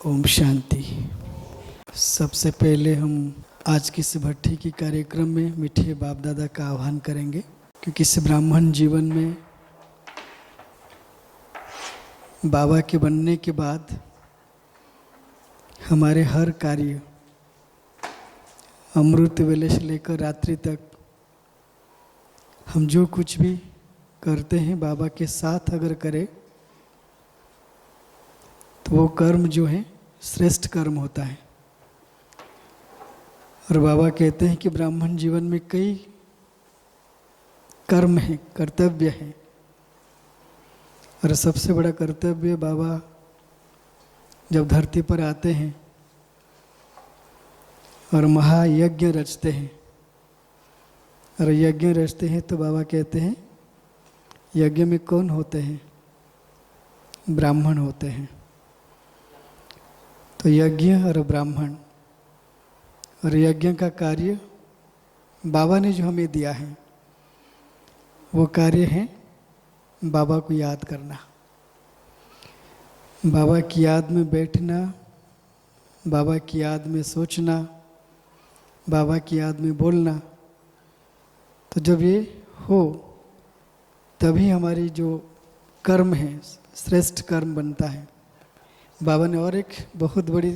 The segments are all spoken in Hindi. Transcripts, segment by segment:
ओम शांति। सबसे पहले हम आज की इस भट्टी की कार्यक्रम में मीठे बाप दादा का आह्वान करेंगे, क्योंकि इस ब्राह्मण जीवन में बाबा के बनने के बाद हमारे हर कार्य अमृत वेले से लेकर रात्रि तक हम जो कुछ भी करते हैं बाबा के साथ अगर करें तो वो कर्म जो है श्रेष्ठ कर्म होता है। और बाबा कहते हैं कि ब्राह्मण जीवन में कई कर्म हैं, कर्तव्य हैं, और सबसे बड़ा कर्तव्य बाबा जब धरती पर आते हैं और महायज्ञ रचते हैं, और यज्ञ रचते हैं तो बाबा कहते हैं यज्ञ में कौन होते हैं? ब्राह्मण होते हैं। तो यज्ञ और ब्राह्मण और यज्ञ का कार्य बाबा ने जो हमें दिया है वो कार्य है बाबा को याद करना, बाबा की याद में बैठना, बाबा की याद में सोचना, बाबा की याद में बोलना। तो जब ये हो तभी हमारी जो कर्म है श्रेष्ठ कर्म बनता है। बाबा ने और एक बहुत बड़ी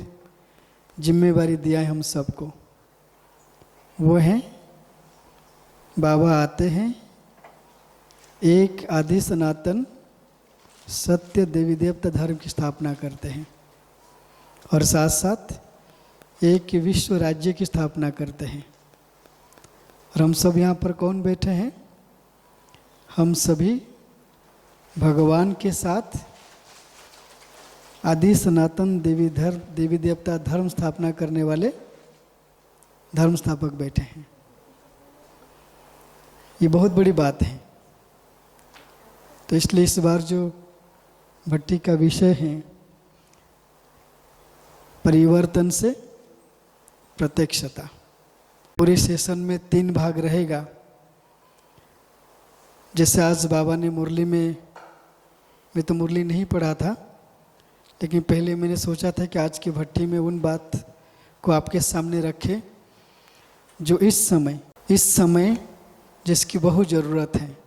जिम्मेवारी दिया है हम सबको, वो है बाबा आते हैं एक आदि सनातन सत्य देवी देवता धर्म की स्थापना करते हैं, और साथ साथ एक विश्व राज्य की स्थापना करते हैं। और हम सब यहाँ पर कौन बैठे हैं? हम सभी भगवान के साथ आदि सनातन देवी देवता धर्म स्थापना करने वाले धर्म स्थापक बैठे हैं। ये बहुत बड़ी बात है। तो इसलिए इस बार जो भट्टी का विषय है परिवर्तन से प्रत्यक्षता, पूरे सेशन में 3 भाग रहेगा। जैसे आज बाबा ने मुरली में, मैं तो मुरली नहीं पढ़ा था, लेकिन पहले मैंने सोचा था कि आज की भट्टी में उन बात को आपके सामने रखें जो इस समय जिसकी बहुत ज़रूरत है,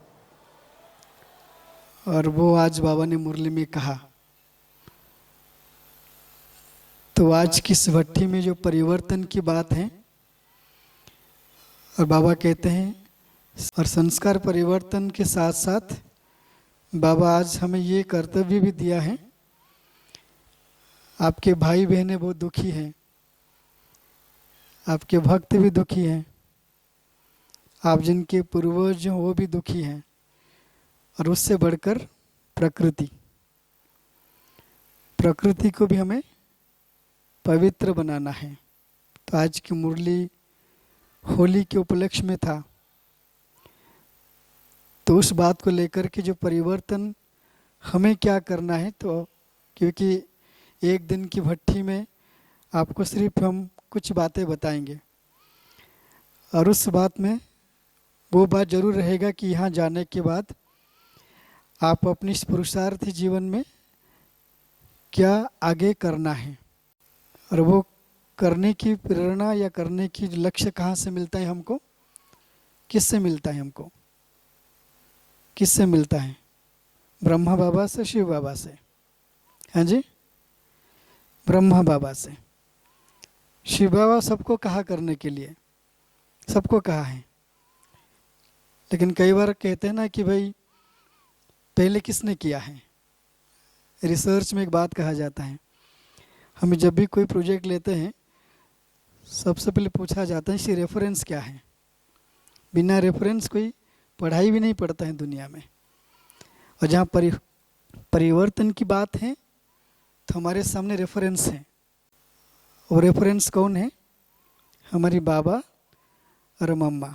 और वो आज बाबा ने मुरली में कहा। तो आज की इस भट्टी में जो परिवर्तन की बात है, और बाबा कहते हैं और संस्कार परिवर्तन के साथ साथ बाबा आज हमें ये कर्तव्य भी दिया है। आपके भाई बहनें बहुत दुखी हैं, आपके भक्त भी दुखी हैं, आप जिनके पूर्वज हैं वो भी दुखी हैं, और उससे बढ़कर प्रकृति को भी हमें पवित्र बनाना है। तो आज की मुरली होली के उपलक्ष्य में था, तो उस बात को लेकर के जो परिवर्तन हमें क्या करना है, तो क्योंकि एक दिन की भट्टी में आपको सिर्फ हम कुछ बातें बताएंगे, और उस बात में वो बात जरूर रहेगा कि यहाँ जाने के बाद आप अपनी इस पुरुषार्थी जीवन में क्या आगे करना है, और वो करने की प्रेरणा या करने की लक्ष्य कहाँ से मिलता है हमको, किससे मिलता है हमको, किससे मिलता है? ब्रह्मा बाबा से, शिव बाबा से। हाँ जी, ब्रह्मा बाबा से। शिव बाबा सबको कहा करने के लिए, सबको कहा है, लेकिन कई बार कहते हैं ना कि भाई पहले किसने किया है। रिसर्च में एक बात कहा जाता है, हमें जब भी कोई प्रोजेक्ट लेते हैं सबसे पहले पूछा जाता है इसकी रेफरेंस क्या है। बिना रेफरेंस कोई पढ़ाई भी नहीं पढ़ता है दुनिया में। और जहाँ परिवर्तन की बात है तो हमारे सामने रेफरेंस है, और रेफरेंस कौन है? हमारी बाबा और मम्मा।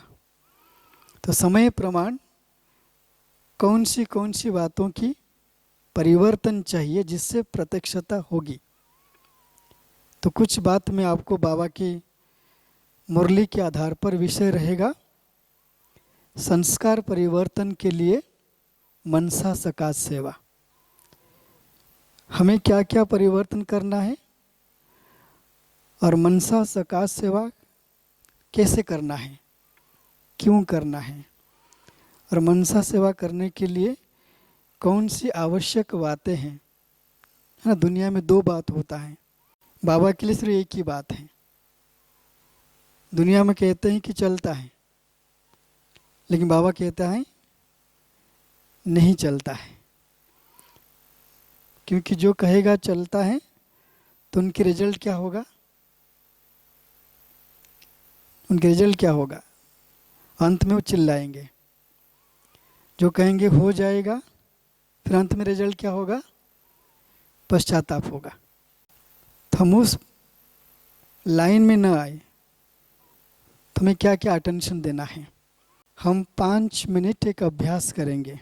तो समय प्रमाण कौन सी बातों की परिवर्तन चाहिए जिससे प्रत्यक्षता होगी। तो कुछ बात में आपको बाबा की मुरली के आधार पर विषय रहेगा संस्कार परिवर्तन के लिए मनसा सकाश सेवा। हमें क्या क्या परिवर्तन करना है और मनसा सकाश सेवा कैसे करना है, क्यों करना है, और मनसा सेवा करने के लिए कौन सी आवश्यक बातें हैं। है ना, दुनिया में दो बात होता है, बाबा के लिए सिर्फ एक ही बात है। दुनिया में कहते हैं कि चलता है, लेकिन बाबा कहता है नहीं चलता है। क्योंकि जो कहेगा चलता है तो उनकी रिजल्ट क्या होगा, उनके रिजल्ट क्या होगा, अंत में वो चिल्लाएंगे। जो कहेंगे हो जाएगा, फिर अंत में रिजल्ट क्या होगा, पश्चाताप होगा। तो हम उस लाइन में न आए तो हमें क्या क्या अटेंशन देना है। हम 5 मिनट एक अभ्यास करेंगे।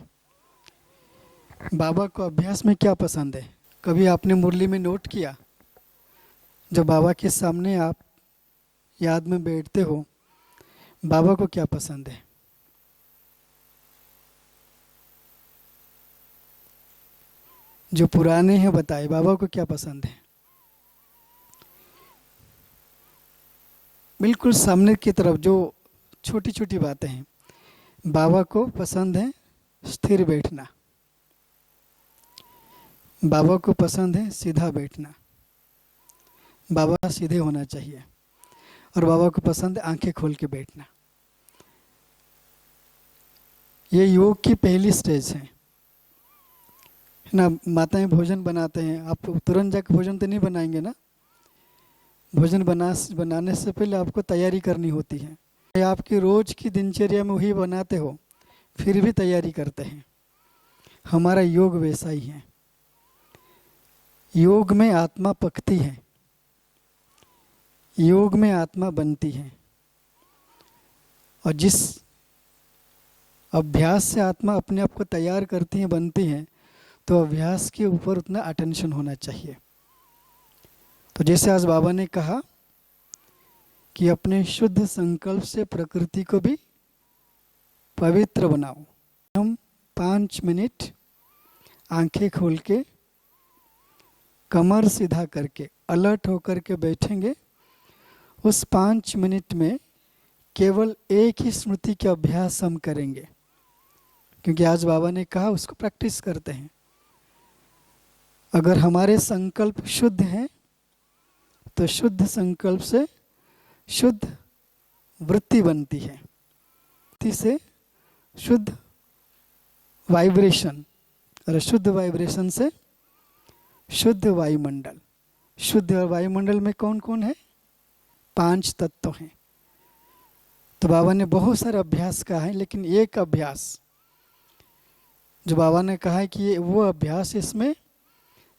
बाबा को अभ्यास में क्या पसंद है, कभी आपने मुरली में नोट किया, जब बाबा के सामने आप याद में बैठते हो, बाबा को क्या पसंद है? जो पुराने हैं बताए, बाबा को क्या पसंद है? बिल्कुल सामने की तरफ जो छोटी छोटी बातें हैं, बाबा को पसंद है स्थिर बैठना, बाबा को पसंद है सीधा बैठना, बाबा सीधे होना चाहिए, और बाबा को पसंद है आंखें खोल के बैठना। ये योग की पहली स्टेज है ना। माताएं भोजन बनाते हैं, आप तुरंत जाकर भोजन तो नहीं बनाएंगे ना। भोजन बनाने से पहले आपको तैयारी करनी होती है। आपकी रोज की दिनचर्या में वही बनाते हो, फिर भी तैयारी करते हैं। हमारा योग वैसा ही है। योग में आत्मा पकती है, योग में आत्मा बनती है, और जिस अभ्यास से आत्मा अपने आप को तैयार करती है, बनती है, तो अभ्यास के ऊपर उतना अटेंशन होना चाहिए। तो जैसे आज बाबा ने कहा कि अपने शुद्ध संकल्प से प्रकृति को भी पवित्र बनाओ। हम 5 मिनट आंखें खोल के, कमर सीधा करके, अलर्ट होकर के बैठेंगे। उस 5 मिनट में केवल एक ही स्मृति के अभ्यास हम करेंगे, क्योंकि आज बाबा ने कहा उसको प्रैक्टिस करते हैं। अगर हमारे संकल्प शुद्ध हैं तो शुद्ध संकल्प से शुद्ध वृत्ति बनती है, वृत्ति से शुद्ध वाइब्रेशन, और शुद्ध वाइब्रेशन से शुद्ध वायुमंडल। शुद्ध वायुमंडल में कौन कौन है? 5 तत्व हैं। तो बाबा ने बहुत सारे अभ्यास कहा है, लेकिन एक अभ्यास जो बाबा ने कहा है कि ये वो अभ्यास, इसमें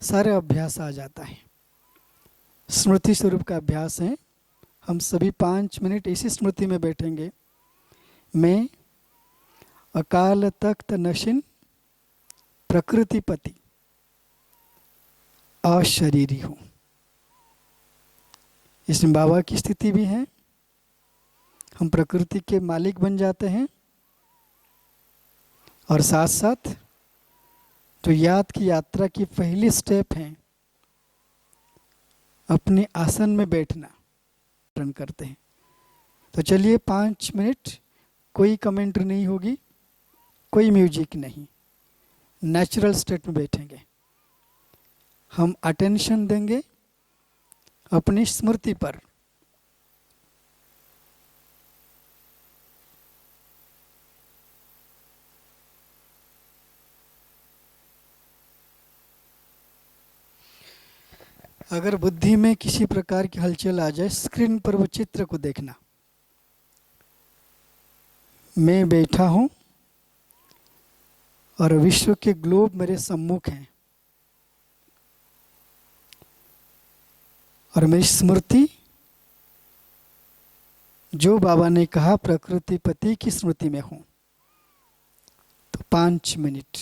सारे अभ्यास आ जाता है। स्मृति स्वरूप का अभ्यास है। हम सभी 5 मिनट इसी स्मृति में बैठेंगे। मैं अकाल तख्त नशीन प्रकृतिपति अशरीरी हूँ। इसमें बाबा की स्थिति भी है। हम प्रकृति के मालिक बन जाते हैं, और साथ साथ जो याद की यात्रा की पहली स्टेप है, अपने आसन में बैठना, रन करते हैं। तो चलिए 5 मिनट, कोई कमेंट्री नहीं होगी, कोई म्यूजिक नहीं, नेचुरल स्टेट में बैठेंगे। हम अटेंशन देंगे अपनी स्मृति पर। अगर बुद्धि में किसी प्रकार की हलचल आ जाए, स्क्रीन पर वो चित्र को देखना। मैं बैठा हूं और विश्व के ग्लोब मेरे सम्मुख हैं, और मेरी स्मृति जो बाबा ने कहा प्रकृतिपति की स्मृति में हूं। तो 5 मिनट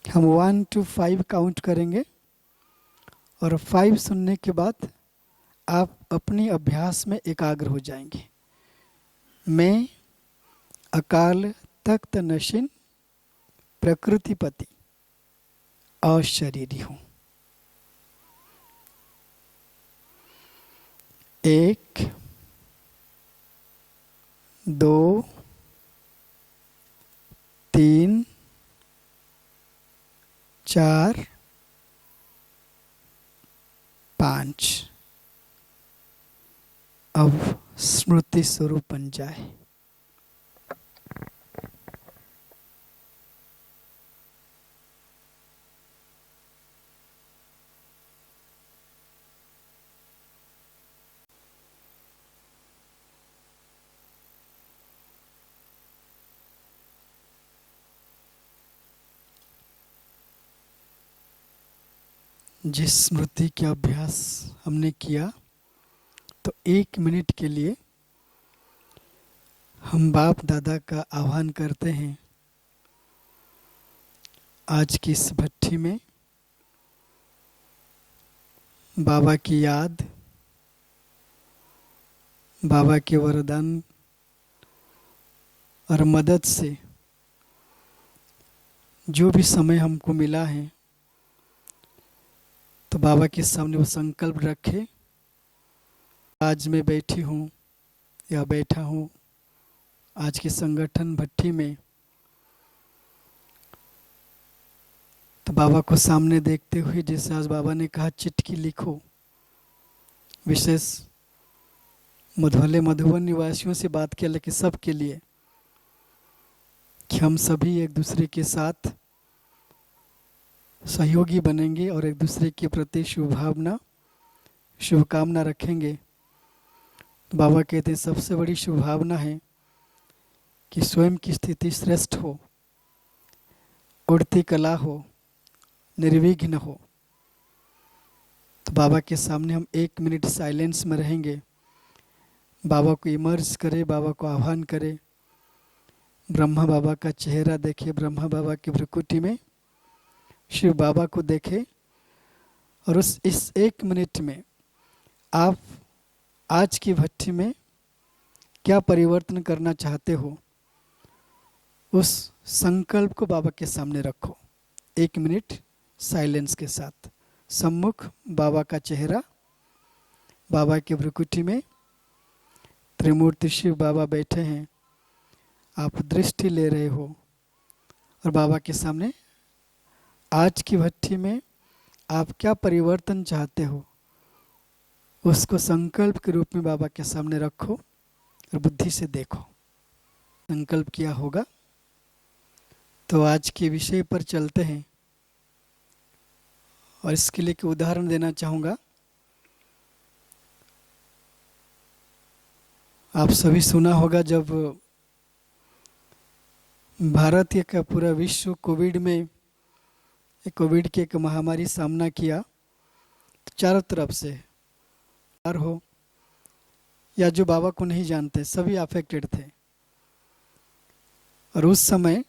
हम 1 to 5 काउंट करेंगे, और 5 सुनने के बाद आप अपनी अभ्यास में एकाग्र हो जाएंगे। मैं अकाल तख्त नशीन प्रकृतिपति अशरीरी हूँ। एक, दो, तीन, चार, पाँच। अब स्मृति स्वरूप बन जाए। जिस स्मृति का अभ्यास हमने किया, तो 1 मिनट के लिए हम बाप दादा का आह्वान करते हैं। आज की इस भट्ठी में बाबा की याद, बाबा के वरदान और मदद से जो भी समय हमको मिला है, तो बाबा के सामने वो संकल्प रखे। आज मैं बैठी हूँ या बैठा हूँ आज की संगठन भट्ठी में, तो बाबा को सामने देखते हुए, जैसे आज बाबा ने कहा चिट्ठी लिखो, विशेष मधुबन निवासियों से बात किया, लेकिन सबके लिए, कि हम सभी एक दूसरे के साथ सहयोगी बनेंगे और एक दूसरे के प्रति शुभकामना रखेंगे। तो बाबा कहते हैं सबसे बड़ी शुभभावना है कि स्वयं की स्थिति श्रेष्ठ हो, उड़ती कला हो, निर्विघ्न हो। तो बाबा के सामने हम 1 मिनट साइलेंस में रहेंगे। बाबा को इमर्ज करें, बाबा को आह्वान करें, ब्रह्मा बाबा का चेहरा देखे, ब्रह्मा बाबा की भ्रुकुटी में शिव बाबा को देखे, और इस 1 मिनट में आप आज की भट्ठी में क्या परिवर्तन करना चाहते हो, उस संकल्प को बाबा के सामने रखो। 1 मिनट साइलेंस के साथ, सम्मुख बाबा का चेहरा, बाबा की भ्रुकुटी में त्रिमूर्ति शिव बाबा बैठे हैं, आप दृष्टि ले रहे हो, और बाबा के सामने आज की भट्ठी में आप क्या परिवर्तन चाहते हो, उसको संकल्प के रूप में बाबा के सामने रखो और बुद्धि से देखो। संकल्प किया होगा तो आज के विषय पर चलते हैं, और इसके लिए एक उदाहरण देना चाहूँगा। आप सभी सुना होगा, जब भारत या पूरा विश्व कोविड की एक महामारी सामना किया, तो चारों तरफ से हो या जो बाबा को नहीं जानते, सभी अफेक्टेड थे। और उस समय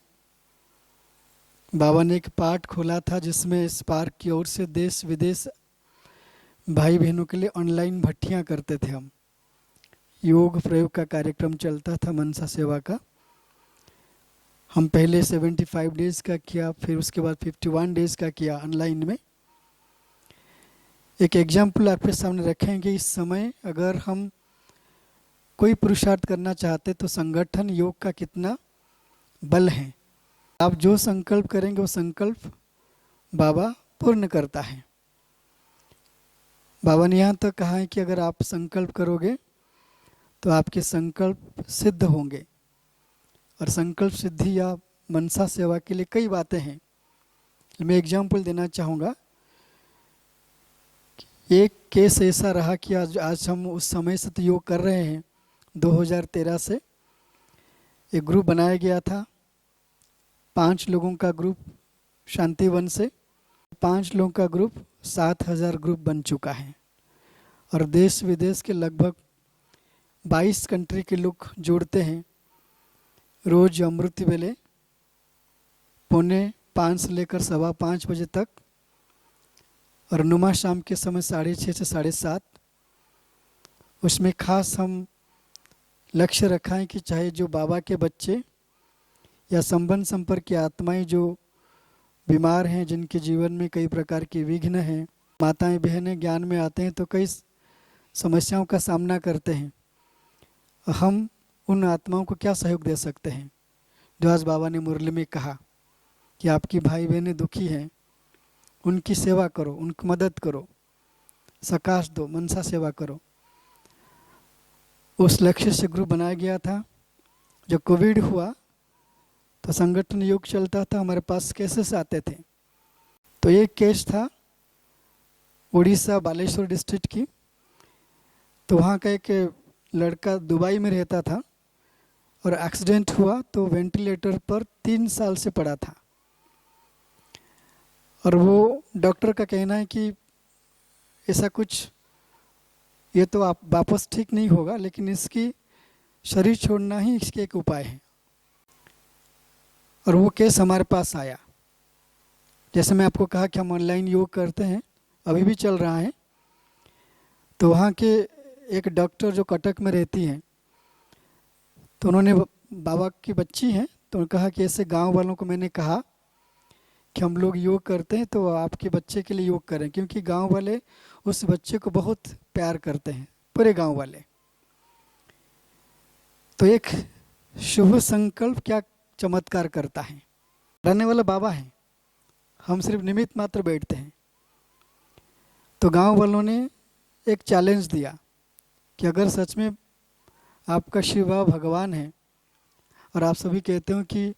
बाबा ने एक पार्ट खोला था, जिसमें स्पार्क की ओर से देश विदेश भाई बहनों के लिए ऑनलाइन भट्टियां करते थे। हम योग प्रयोग का कार्यक्रम चलता था, मनसा सेवा का। हम पहले 75 डेज का किया, फिर उसके बाद 51 डेज का किया ऑनलाइन में। एक एग्जाम्पल आपके सामने रखेंगे। इस समय अगर हम कोई पुरुषार्थ करना चाहते, तो संगठन योग का कितना बल है। आप जो संकल्प करेंगे वो संकल्प बाबा पूर्ण करता है। बाबा ने यहाँ तक कहा है कि अगर आप संकल्प करोगे तो आपके संकल्प सिद्ध होंगे। और संकल्प सिद्धि या मनसा सेवा के लिए कई बातें हैं। मैं एग्जाम्पल देना चाहूँगा। एक केस ऐसा रहा कि आज हम उस समय से तो योग कर रहे हैं, 2013 से एक ग्रुप बनाया गया था, 5 लोगों का ग्रुप शांतिवन से, 5 लोगों का ग्रुप 7000 ग्रुप बन चुका है। और देश विदेश के लगभग 22 कंट्री के लोग जोड़ते हैं। रोज अमृत वेले 4:45 से लेकर 5:15 बजे तक, और नुमा शाम के समय 6:30 से 7:30। उसमें खास हम लक्ष्य रखा है कि चाहे जो बाबा के बच्चे या संबंध संपर्क की आत्माएं जो बीमार हैं, जिनके जीवन में कई प्रकार के विघ्न हैं, माताएं बहनें ज्ञान में आते हैं तो कई समस्याओं का सामना करते हैं, हम उन आत्माओं को क्या सहयोग दे सकते हैं। जो आज बाबा ने मुरली में कहा कि आपकी भाई बहनें दुखी हैं, उनकी सेवा करो, उनकी मदद करो, सकाश दो, मनसा सेवा करो। उस लक्ष्य से ग्रुप बनाया गया था। जब कोविड हुआ तो संगठन योग चलता था, हमारे पास केसेस आते थे। तो एक केस था उड़ीसा बालेश्वर डिस्ट्रिक्ट की। तो वहाँ का एक लड़का दुबई में रहता था और एक्सीडेंट हुआ तो वेंटिलेटर पर 3 साल से पड़ा था। और वो डॉक्टर का कहना है कि ऐसा कुछ, ये तो आप वापस ठीक नहीं होगा, लेकिन इसकी शरीर छोड़ना ही इसके एक उपाय है। और वो केस हमारे पास आया। जैसे मैं आपको कहा कि हम ऑनलाइन योग करते हैं, अभी भी चल रहा है। तो वहाँ के एक डॉक्टर जो कटक में रहती हैं, तो उन्होंने, बाबा की बच्ची हैं, तो उन्होंने कहा कि ऐसे गांव वालों को मैंने कहा कि हम लोग योग करते हैं तो आपके बच्चे के लिए योग करें, क्योंकि गांव वाले उस बच्चे को बहुत प्यार करते हैं, पूरे गांव वाले। तो एक शुभ संकल्प क्या चमत्कार करता है। रहने वाला बाबा है, हम सिर्फ निमित्त मात्र बैठते हैं। तो गांव वालों ने एक चैलेंज दिया कि अगर सच में आपका शिव बाबा भगवान है और आप सभी कहते हो कि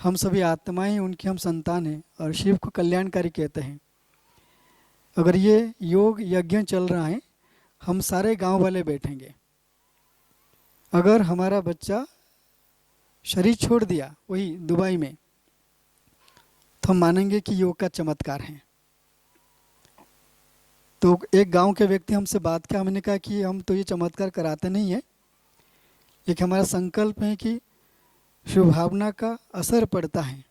हम सभी आत्माएं, उनकी हम संतान हैं और शिव को कल्याणकारी कहते हैं, अगर ये योग यज्ञ चल रहा है, हम सारे गांव वाले बैठेंगे। अगर हमारा बच्चा शरीर छोड़ दिया वही दुबई में, तो हम मानेंगे कि योग का चमत्कार है। तो एक गांव के व्यक्ति हमसे बात किया, हमने कहा कि हम तो ये चमत्कार कराते नहीं हैं, लेकिन हमारा संकल्प है कि शुभ भावना का असर पड़ता है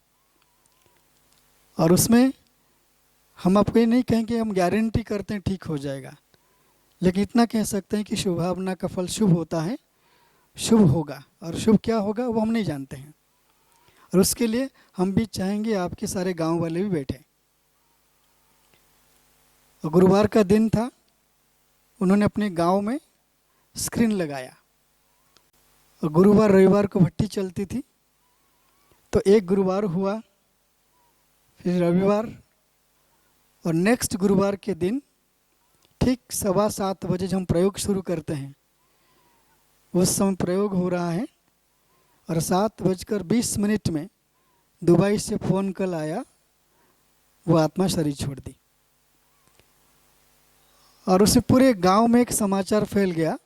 और उसमें हम आपको ये नहीं कहेंगे, हम गारंटी करते हैं ठीक हो जाएगा, लेकिन इतना कह सकते हैं कि शुभ भावना का फल शुभ होता है, शुभ होगा। और शुभ क्या होगा वो हम नहीं जानते हैं, और उसके लिए हम भी चाहेंगे आपके सारे गांव वाले भी बैठे। और गुरुवार का दिन था, उन्होंने अपने गांव में स्क्रीन लगाया और गुरुवार रविवार को भट्टी चलती थी। तो एक गुरुवार हुआ, फिर रविवार, और नेक्स्ट गुरुवार के दिन ठीक 7:15 बजे जब हम प्रयोग शुरू करते हैं, उस समय प्रयोग हो रहा है और 7:20 में दुबई से फ़ोन कॉल आया, वो आत्मा शरीर छोड़ दी। और उसे पूरे गांव में एक समाचार फैल गया।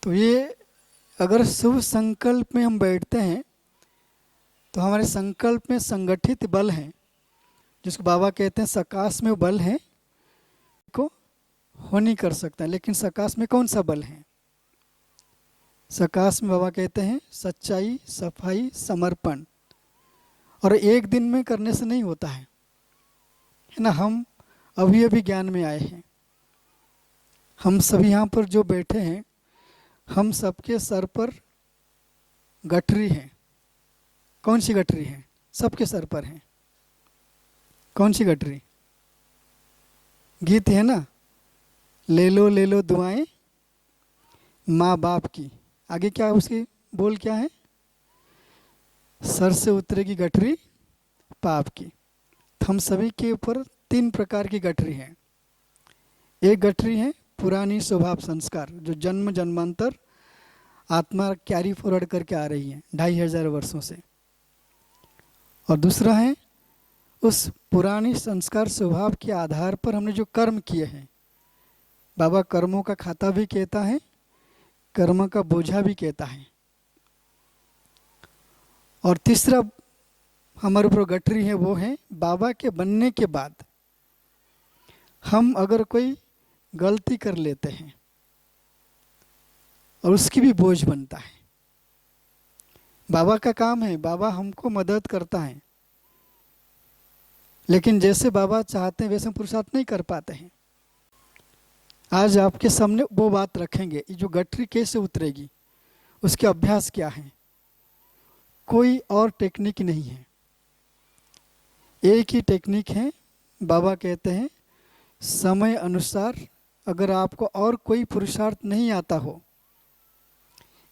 तो ये अगर शुभ संकल्प में हम बैठते हैं तो हमारे संकल्प में संगठित बल है, जिसको बाबा कहते हैं सकाश में बल है, को हो नहीं कर सकता। लेकिन सकाश में कौन सा बल है? सकाश में बाबा कहते हैं सच्चाई, सफाई, समर्पण। और एक दिन में करने से नहीं होता है ना। हम अभी अभी ज्ञान में आए हैं। हम सभी यहाँ पर जो बैठे हैं, हम सबके सर पर गठरी है। कौन सी गठरी है? सबके सर पर है। कौन सी गठरी? गीत है ना, ले लो दुआएं माँ बाप की। आगे क्या उसकी बोल क्या है? सर से उतरेगी गठरी पाप की। हम सभी के ऊपर 3 प्रकार की गठरी है। एक गठरी है पुरानी स्वभाव संस्कार, जो जन्म जन्मांतर आत्मा कैरी फॉरवर्ड करके आ रही है 2500 वर्षों से। और दूसरा है उस पुरानी संस्कार स्वभाव के आधार पर हमने जो कर्म किए हैं। बाबा कर्मों का खाता भी कहता है, कर्म का बोझा भी कहता है। और तीसरा हमारे ऊपर गठरी है, वो है बाबा के बनने के बाद हम अगर कोई गलती कर लेते हैं और उसकी भी बोझ बनता है। बाबा का काम है, बाबा हमको मदद करता है, लेकिन जैसे बाबा चाहते हैं वैसे हम पुरुषार्थ नहीं कर पाते हैं। आज आपके सामने वो बात रखेंगे, ये जो गठरी कैसे उतरेगी, उसके अभ्यास क्या है। कोई और टेक्निक नहीं है, एक ही टेक्निक है। बाबा कहते हैं समय अनुसार अगर आपको और कोई पुरुषार्थ नहीं आता हो,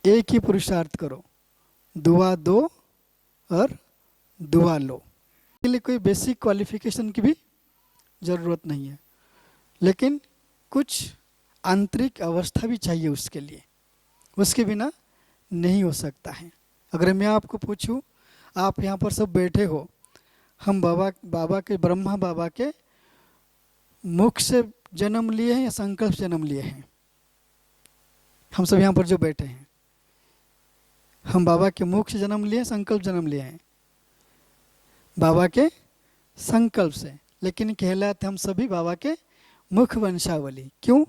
एक ही पुरुषार्थ करो, दुआ दो और दुआ लो। इसके लिए कोई बेसिक क्वालिफिकेशन की भी ज़रूरत नहीं है, लेकिन कुछ आंतरिक अवस्था भी चाहिए उसके लिए, उसके बिना नहीं हो सकता है। अगर मैं आपको पूछूं, आप यहाँ पर सब बैठे हो, हम बाबा के ब्रह्मा बाबा के मुख से जन्म लिए हैं या संकल्प जन्म लिए हैं? हम सब यहाँ पर जो बैठे हैं, हम बाबा के मुख से जन्म लिए, संकल्प जन्म लिए हैं? बाबा के संकल्प से, लेकिन कहलाते हम सभी बाबा के मुख वंशावली। क्यों?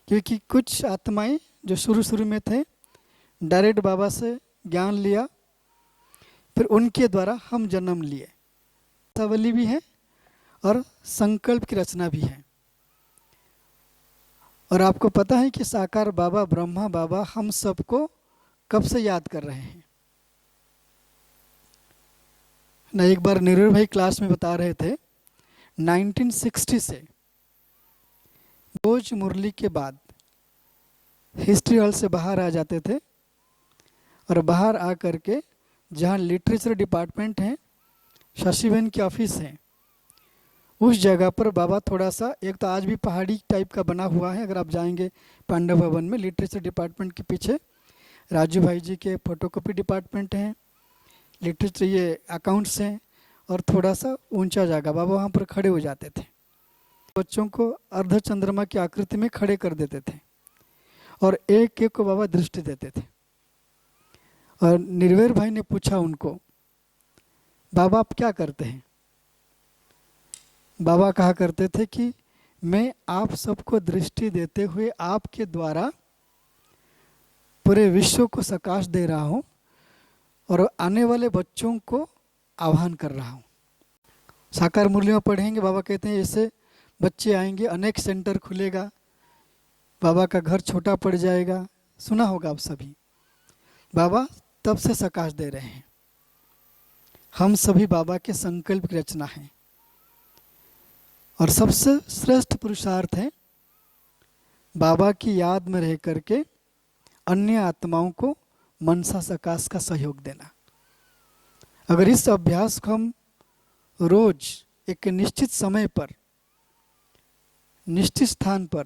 क्योंकि कुछ आत्माएं जो शुरू शुरू में थे, डायरेक्ट बाबा से ज्ञान लिया, फिर उनके द्वारा हम जन्म लिए। वंशावली भी है और संकल्प की रचना भी है। और आपको पता है कि साकार बाबा ब्रह्मा बाबा हम सबको कब से याद कर रहे हैं ना? एक बार निर्भय भाई क्लास में बता रहे थे, 1960 से रोज मुरली के बाद हिस्ट्री हॉल से बाहर आ जाते थे, और बाहर आ करके जहाँ लिटरेचर डिपार्टमेंट है, शशिबेन की ऑफिस है, उस जगह पर बाबा थोड़ा सा, एक तो आज भी पहाड़ी टाइप का बना हुआ है, अगर आप जाएंगे पांडव भवन में, लिटरेचर डिपार्टमेंट के पीछे राजू भाई जी के फोटोकॉपी डिपार्टमेंट हैं, लिटरेचर ये अकाउंट्स हैं, और थोड़ा सा ऊंचा जगह, बाबा वहाँ पर खड़े हो जाते थे। बच्चों को अर्ध चंद्रमा की आकृति में खड़े कर देते थे और एक एक को बाबा दृष्टि देते थे। और निर्वैर भाई ने पूछा उनको, बाबा आप क्या करते हैं? बाबा कहा करते थे कि मैं आप सबको दृष्टि देते हुए आपके द्वारा पूरे विश्व को सकाश दे रहा हूँ और आने वाले बच्चों को आह्वान कर रहा हूँ। साकार मुरली में पढ़ेंगे, बाबा कहते हैं ऐसे बच्चे आएंगे, अनेक सेंटर खुलेगा, बाबा का घर छोटा पड़ जाएगा। सुना होगा आप सभी, बाबा तब से सकाश दे रहे हैं। हम सभी बाबा के संकल्प की रचना है, और सबसे श्रेष्ठ पुरुषार्थ है बाबा की याद में रह करके अन्य आत्माओं को मनसा सकाश का सहयोग देना। अगर इस अभ्यास को हम रोज एक निश्चित समय पर, निश्चित स्थान पर,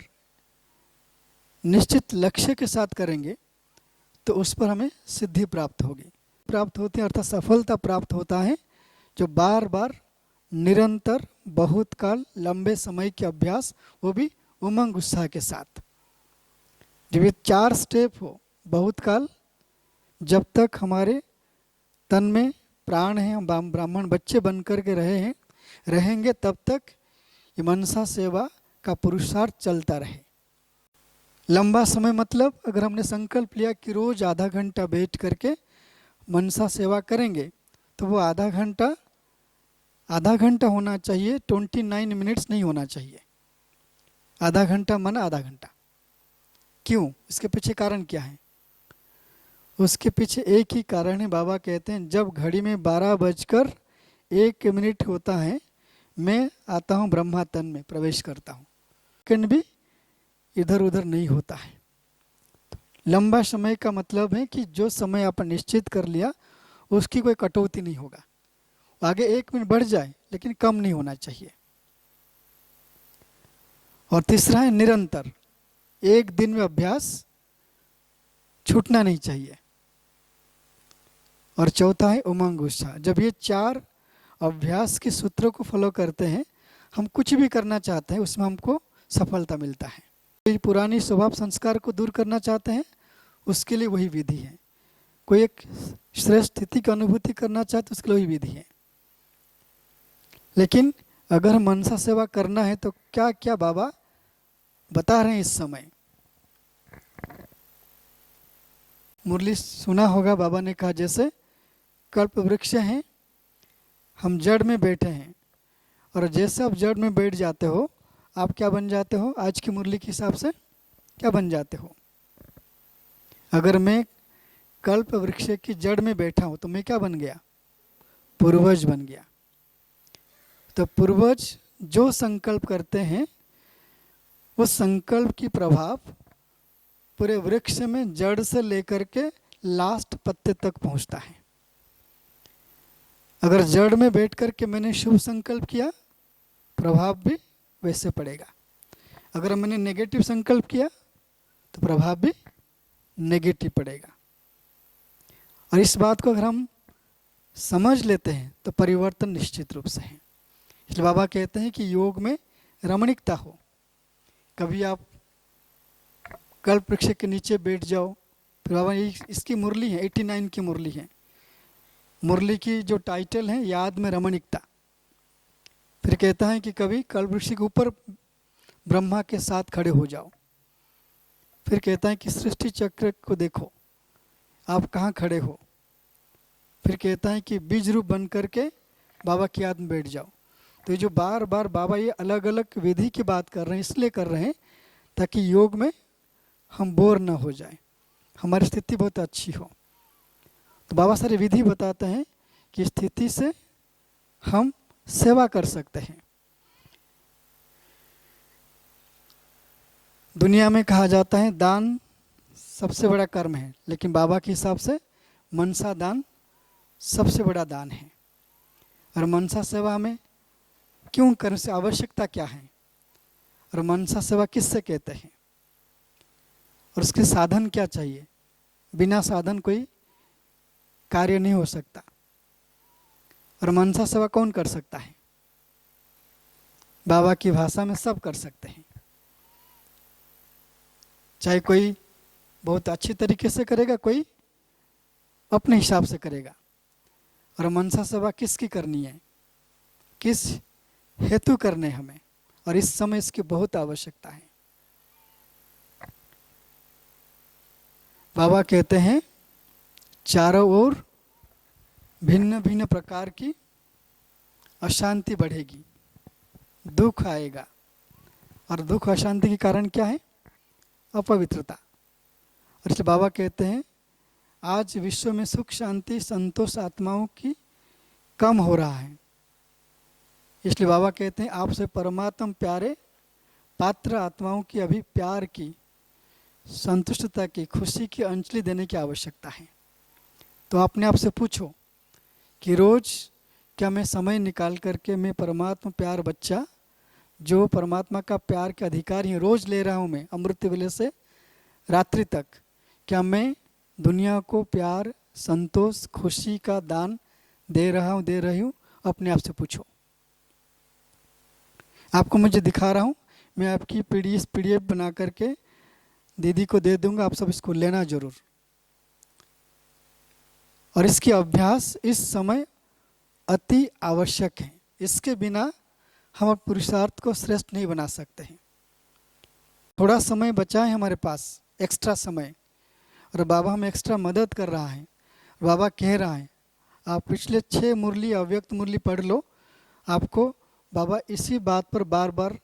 निश्चित लक्ष्य के साथ करेंगे तो उस पर हमें सिद्धि प्राप्त होगी। प्राप्त होती है अर्थात सफलता प्राप्त होता है, जो बार बार निरंतर बहुत काल लंबे समय के अभ्यास, वो भी उमंग उत्साह के साथ। जब ये 4 स्टेप हो, बहुत काल, जब तक हमारे तन में प्राण है, हम ब्राह्मण बच्चे बन कर के रहेंगे, तब तक ये मनसा सेवा का पुरुषार्थ चलता रहे। लंबा समय मतलब अगर हमने संकल्प लिया कि रोज आधा घंटा बैठ करके मनसा सेवा करेंगे, तो वो आधा घंटा होना चाहिए, 29 मिनट्स नहीं होना चाहिए। आधा घंटा मन आधा घंटा। क्यों? इसके पीछे कारण क्या है? उसके पीछे एक ही कारण है। बाबा कहते हैं जब घड़ी में 12:01 होता है, मैं आता हूँ ब्रह्मा तन में प्रवेश करता हूँ। सेकंड भी इधर उधर नहीं होता है। लंबा समय का मतलब है कि जो समय आपने निश्चित कर लिया उसकी कोई कटौती नहीं होगा। आगे 1 मिनट बढ़ जाए लेकिन कम नहीं होना चाहिए। और तीसरा है निरंतर, एक दिन में अभ्यास छूटना नहीं चाहिए। और चौथा है उमंग उत्साह। जब ये 4 अभ्यास के सूत्रों को फॉलो करते हैं, हम कुछ भी करना चाहते हैं उसमें हमको सफलता मिलता है। ये पुरानी स्वभाव संस्कार को दूर करना चाहते हैं, उसके लिए वही विधि है। कोई एक श्रेष्ठ स्थिति की अनुभूति करना चाहते उसके लिए वही विधि है। लेकिन अगर मनसा सेवा करना है तो क्या क्या बाबा बता रहे हैं इस समय। मुरली सुना होगा, बाबा ने कहा जैसे कल्प वृक्ष हैं, हम जड़ में बैठे हैं, और जैसे आप जड़ में बैठ जाते हो आप क्या बन जाते हो? आज की मुरली के हिसाब से क्या बन जाते हो? अगर मैं कल्प वृक्ष की जड़ में बैठा हूं तो मैं क्या बन गया? पूर्वज बन गया। तो पूर्वज जो संकल्प करते हैं वो संकल्प की प्रभाव पूरे वृक्ष में जड़ से लेकर के लास्ट पत्ते तक पहुंचता है। अगर जड़ में बैठ कर के मैंने शुभ संकल्प किया, प्रभाव भी वैसे पड़ेगा। अगर मैंने नेगेटिव संकल्प किया तो प्रभाव भी नेगेटिव पड़ेगा। और इस बात को अगर हम समझ लेते हैं तो परिवर्तन निश्चित रूप से है। इसलिए बाबा कहते हैं कि योग में रमणीकता हो। कभी आप कल्प वृक्ष के नीचे बैठ जाओ। फिर बाबा इसकी मुरली है, 89 की मुरली है। मुरली की जो टाइटल है, याद में रमणीकता। फिर कहता है कि कभी कल्प वृक्ष के ऊपर ब्रह्मा के साथ खड़े हो जाओ। फिर कहता है कि सृष्टि चक्र को देखो, आप कहाँ खड़े हो। फिर कहता है कि बीज रूप बन करके बाबा की याद में बैठ जाओ। तो ये जो बार बार बाबा ये अलग अलग विधि की बात कर रहे हैं, इसलिए कर रहे हैं ताकि योग में हम बोर ना हो जाए, हमारी स्थिति बहुत अच्छी हो। तो बाबा सारी विधि बताते हैं कि स्थिति से हम सेवा कर सकते हैं। दुनिया में कहा जाता है दान सबसे बड़ा कर्म है, लेकिन बाबा के हिसाब से मनसा दान सबसे बड़ा दान है। और मनसा सेवा में क्यों करने से आवश्यकता क्या है, और मनसा सेवा किससे कहते हैं, और उसके साधन क्या चाहिए। बिना साधन कोई कार्य नहीं हो सकता। और मनसा सेवा कौन कर सकता है? बाबा की भाषा में सब कर सकते हैं। चाहे कोई बहुत अच्छी तरीके से करेगा, कोई अपने हिसाब से करेगा। और मनसा सेवा किसकी करनी है, किस हेतु करने हमें, और इस समय इसकी बहुत आवश्यकता है। बाबा कहते हैं चारों ओर भिन्न भिन्न प्रकार की अशांति बढ़ेगी, दुख आएगा। और दुख अशांति के कारण क्या है? अपवित्रता। और इसलिए बाबा कहते हैं आज विश्व में सुख शांति संतोष आत्माओं की कम हो रहा है। इसलिए बाबा कहते हैं आपसे परमात्मा प्यारे पात्र आत्माओं की अभी प्यार की, संतुष्टता की, खुशी की अंजलि देने की आवश्यकता है। तो अपने आप से पूछो कि रोज क्या मैं समय निकाल करके मैं परमात्मा प्यार बच्चा जो परमात्मा का प्यार के अधिकारी हैं रोज ले रहा हूँ मैं अमृत वेले से रात्रि तक, क्या मैं दुनिया को प्यार संतोष खुशी का दान दे रहा हूँ, दे रही हूँ? अपने आप से पूछो। आपको मुझे दिखा रहा हूँ, मैं आपकी PDF बना करके दीदी को दे दूंगा, आप सब इसको लेना जरूर। और इसकी अभ्यास इस समय अति आवश्यक है। इसके बिना हम पुरुषार्थ को श्रेष्ठ नहीं बना सकते हैं। थोड़ा समय बचा है हमारे पास, एक्स्ट्रा समय, और बाबा हमें एक्स्ट्रा मदद कर रहा है। बाबा कह रहा है आप पिछले 6 मुरली अव्यक्त मुरली पढ़ लो, आपको बाबा इसी बात पर बार बार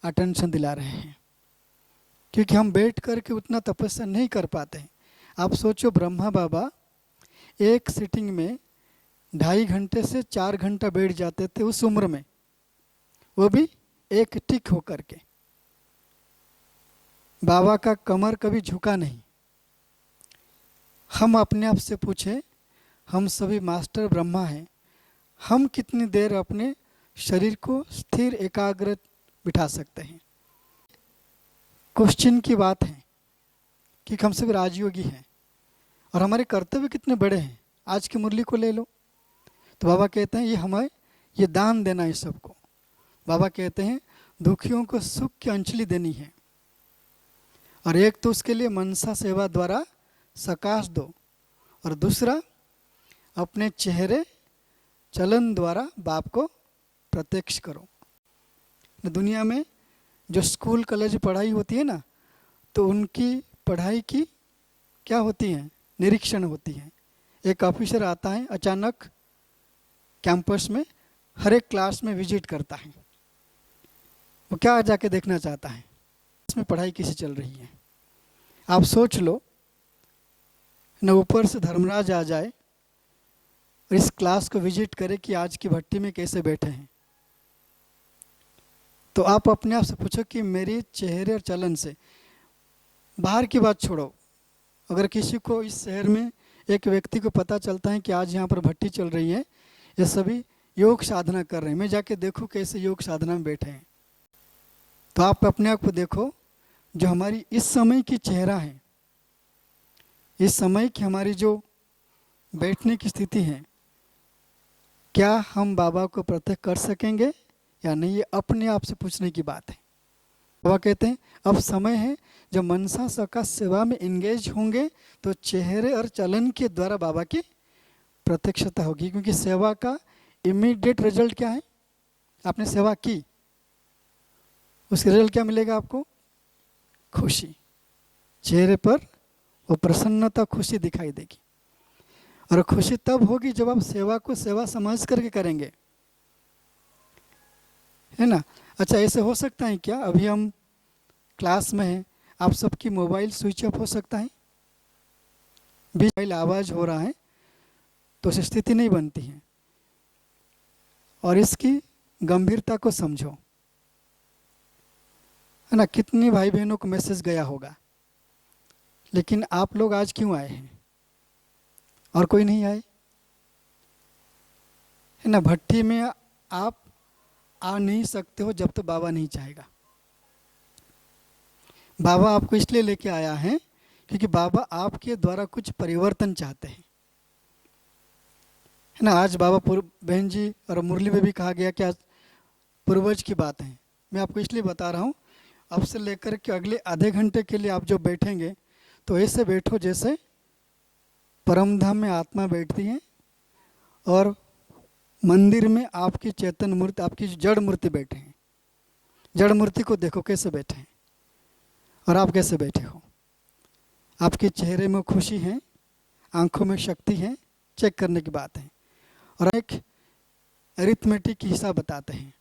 अटेंशन दिला रहे हैं। क्योंकि हम बैठ कर के उतना तपस्या नहीं कर पाते हैं। आप सोचो ब्रह्मा बाबा एक सिटिंग में 2.5 घंटे से 4 घंटा बैठ जाते थे उस उम्र में, वो भी एक टिक होकर के। बाबा का कमर कभी झुका नहीं। हम अपने आप से पूछे, हम सभी मास्टर ब्रह्मा हैं, हम कितनी देर अपने शरीर को स्थिर एकाग्र बिठा सकते हैं? क्वेश्चन की बात है कि हम सब राजयोगी हैं और हमारे कर्तव्य कितने बड़े हैं। आज की मुरली को ले लो तो बाबा कहते हैं ये हमें ये दान देना है सबको। बाबा कहते हैं दुखियों को सुख की अंजलि देनी है, और एक तो उसके लिए मनसा सेवा द्वारा सकाश दो, और दूसरा अपने चेहरे चलन द्वारा बाप को प्रत्यक्ष करो। दुनिया में जो स्कूल कॉलेज पढ़ाई होती है ना, तो उनकी पढ़ाई की क्या होती है? निरीक्षण होती है। एक ऑफिसर आता है अचानक कैंपस में, हर एक क्लास में विजिट करता है। वो क्या जाके देखना चाहता है? इसमें पढ़ाई कैसी चल रही है। आप सोच लो न, ऊपर से धर्मराज आ जाए और इस क्लास को विजिट करे कि आज की भट्टी में कैसे बैठे हैं, तो आप अपने आप से पूछो कि मेरे चेहरे और चलन से, बाहर की बात छोड़ो, अगर किसी को इस शहर में एक व्यक्ति को पता चलता है कि आज यहाँ पर भट्टी चल रही है, ये सभी योग साधना कर रहे हैं, मैं जाके देखूँ कैसे योग साधना में बैठे हैं, तो आप अपने आप को देखो, जो हमारी इस समय की चेहरा है, इस समय की हमारी जो बैठने की स्थिति है, क्या हम बाबा को प्रत्यक्ष कर सकेंगे या नहीं, ये अपने आप से पूछने की बात है। बाबा कहते हैं अब समय है जब मनसा सका सेवा में इंगेज होंगे तो चेहरे और चलन के द्वारा बाबा की प्रत्यक्षता होगी, क्योंकि सेवा का इमीडिएट रिजल्ट क्या है, आपने सेवा की, उसका रिजल्ट क्या मिलेगा आपको, खुशी, चेहरे पर वो प्रसन्नता, खुशी दिखाई देगी। और खुशी तब होगी जब आप सेवा को सेवा समझ करके करेंगे, है ना। अच्छा, ऐसे हो सकता है क्या, अभी हम क्लास में हैं, आप सबकी मोबाइल स्विच ऑफ हो सकता है, बीच मोबाइल आवाज़ हो रहा है तो स्थिति नहीं बनती है, और इसकी गंभीरता को समझो, है ना। कितनी भाई बहनों को मैसेज गया होगा, लेकिन आप लोग आज क्यों आए हैं और कोई नहीं आए, है ना। भट्टी में आप आ नहीं सकते हो जब तक बाबा नहीं चाहेगा। बाबा आपको इसलिए लेके आया है क्योंकि बाबा आपके द्वारा कुछ परिवर्तन चाहते हैं, है ना। आज बाबा बहन जी और मुरली में भी कहा गया कि आज पूर्वज की बात है, मैं आपको इसलिए बता रहा हूँ, अब से लेकर के अगले आधे घंटे के लिए आप जो बैठेंगे तो ऐसे बैठो जैसे परम धाम में आत्मा बैठती है और मंदिर में आपकी चेतन मूर्ति, आपकी जड़ मूर्ति बैठे हैं। जड़ मूर्ति को देखो कैसे बैठे हैं और आप कैसे बैठे हो, आपके चेहरे में खुशी है, आंखों में शक्ति है, चेक करने की बात है। और एक अरिथमेटिक हिसाब बताते हैं,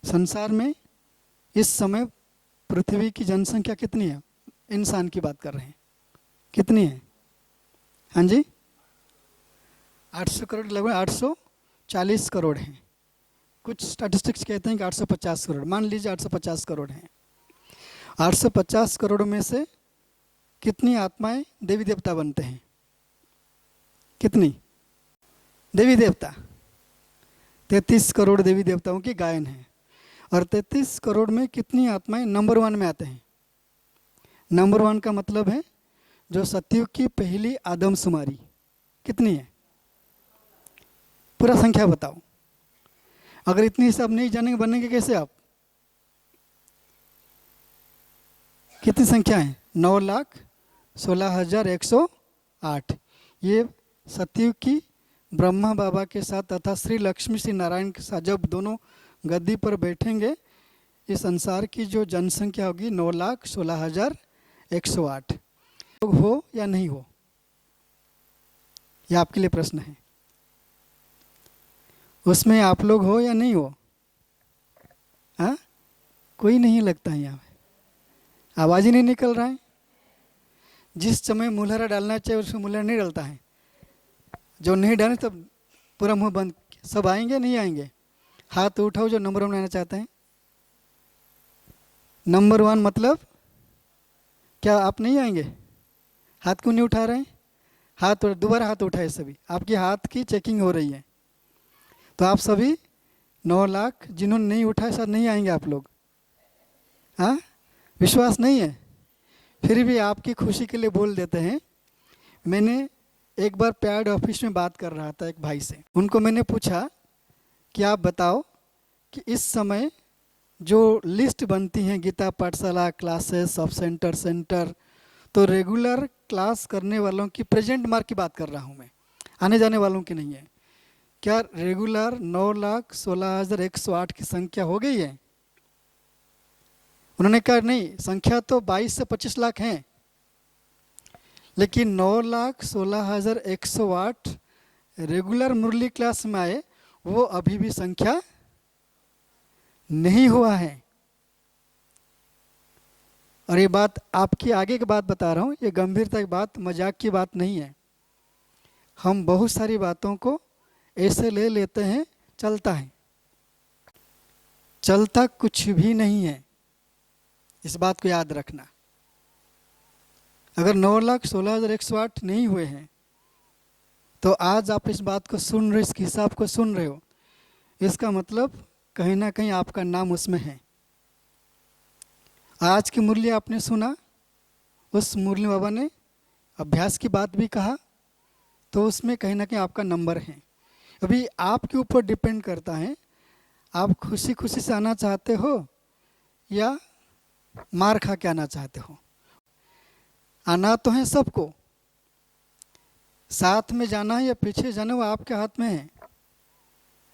संसार में इस समय पृथ्वी की जनसंख्या कितनी है, इंसान की बात कर रहे हैं, कितनी है, हाँ जी 800 करोड़, लगभग 840 करोड़ हैं। कुछ स्टैटिस्टिक्स कहते हैं कि 850 करोड़, मान लीजिए 850 करोड़ हैं। 850 करोड़ में से कितनी आत्माएं देवी देवता बनते हैं, कितनी देवी देवता, 33 करोड़ देवी देवताओं की गायन है। और 33 करोड़ में कितनी आत्माएं नंबर 1 में आते हैं। नंबर 1 का मतलब है जो सतयुग की पहली आदमशुमारी, कितनी है, पूरा संख्या बताओ। अगर इतनी हिसाब नहीं जानेंगे बनेंगे कैसे आप, कितनी संख्या है, 9,16,108। ये सतयुग की ब्रह्मा बाबा के साथ तथा श्री लक्ष्मी श्री नारायण के साथ जब दोनों गद्दी पर बैठेंगे, इस संसार की जो जनसंख्या होगी 9,16,108। लोग हो या नहीं हो, यह आपके लिए प्रश्न है। उसमें आप लोग हो या नहीं हो, हाँ कोई नहीं लगता है, यहाँ पे आवाज़ ही नहीं निकल रहा है। जिस समय मुलहरा डालना चाहिए उसमें मुलहरा नहीं डालता है, जो नहीं डाले तब पूरा मुंह बंद। सब आएंगे नहीं आएंगे, हाथ उठाओ जो नंबर 1 आना चाहते हैं। नंबर 1 मतलब क्या आप नहीं आएंगे, हाथ क्यों नहीं उठा रहे हैं, हाथ दोबारा हाथ उठाए सभी, आपके हाथ की चेकिंग हो रही है। तो आप सभी 9 लाख जिन्होंने नहीं उठाए शायद नहीं आएंगे आप लोग, हाँ विश्वास नहीं है, फिर भी आपकी खुशी के लिए बोल देते हैं। मैंने एक बार पैड ऑफिस में बात कर रहा था एक भाई से, उनको मैंने पूछा कि आप बताओ कि इस समय जो लिस्ट बनती हैं गीता पाठशाला क्लासेस सब सेंटर, तो रेगुलर क्लास करने वालों की प्रेजेंट मार्क की बात कर रहा हूँ मैं, आने जाने वालों की नहीं है। क्या रेगुलर 9,16,108 की संख्या हो गई है? उन्होंने कहा नहीं, संख्या तो 22 से 25 लाख हैं, लेकिन 9,16,108 रेगुलर मुरली क्लास में आए, वो अभी भी संख्या नहीं हुआ है। और ये बात आपकी आगे की बात बता रहा हूँ, ये गंभीरता की बात, मजाक की बात नहीं है। हम बहुत सारी बातों को ऐसे ले लेते हैं, चलता है। चलता कुछ भी नहीं है, इस बात को याद रखना। अगर 9,16,108 नहीं हुए हैं तो आज आप इस बात को सुन रहे, इस हिसाब को सुन रहे हो, इसका मतलब कहीं ना कहीं आपका नाम उसमें है। आज की मुरली आपने सुना, उस मुरली बाबा ने अभ्यास की बात भी कहा, तो उसमें कहीं ना कहीं आपका नंबर है। अभी आपके ऊपर डिपेंड करता है, आप खुशी खुशी से आना चाहते हो या मार खा के आना चाहते हो। आना तो है सबको, साथ में जाना है या पीछे जाना वो आपके हाथ में है।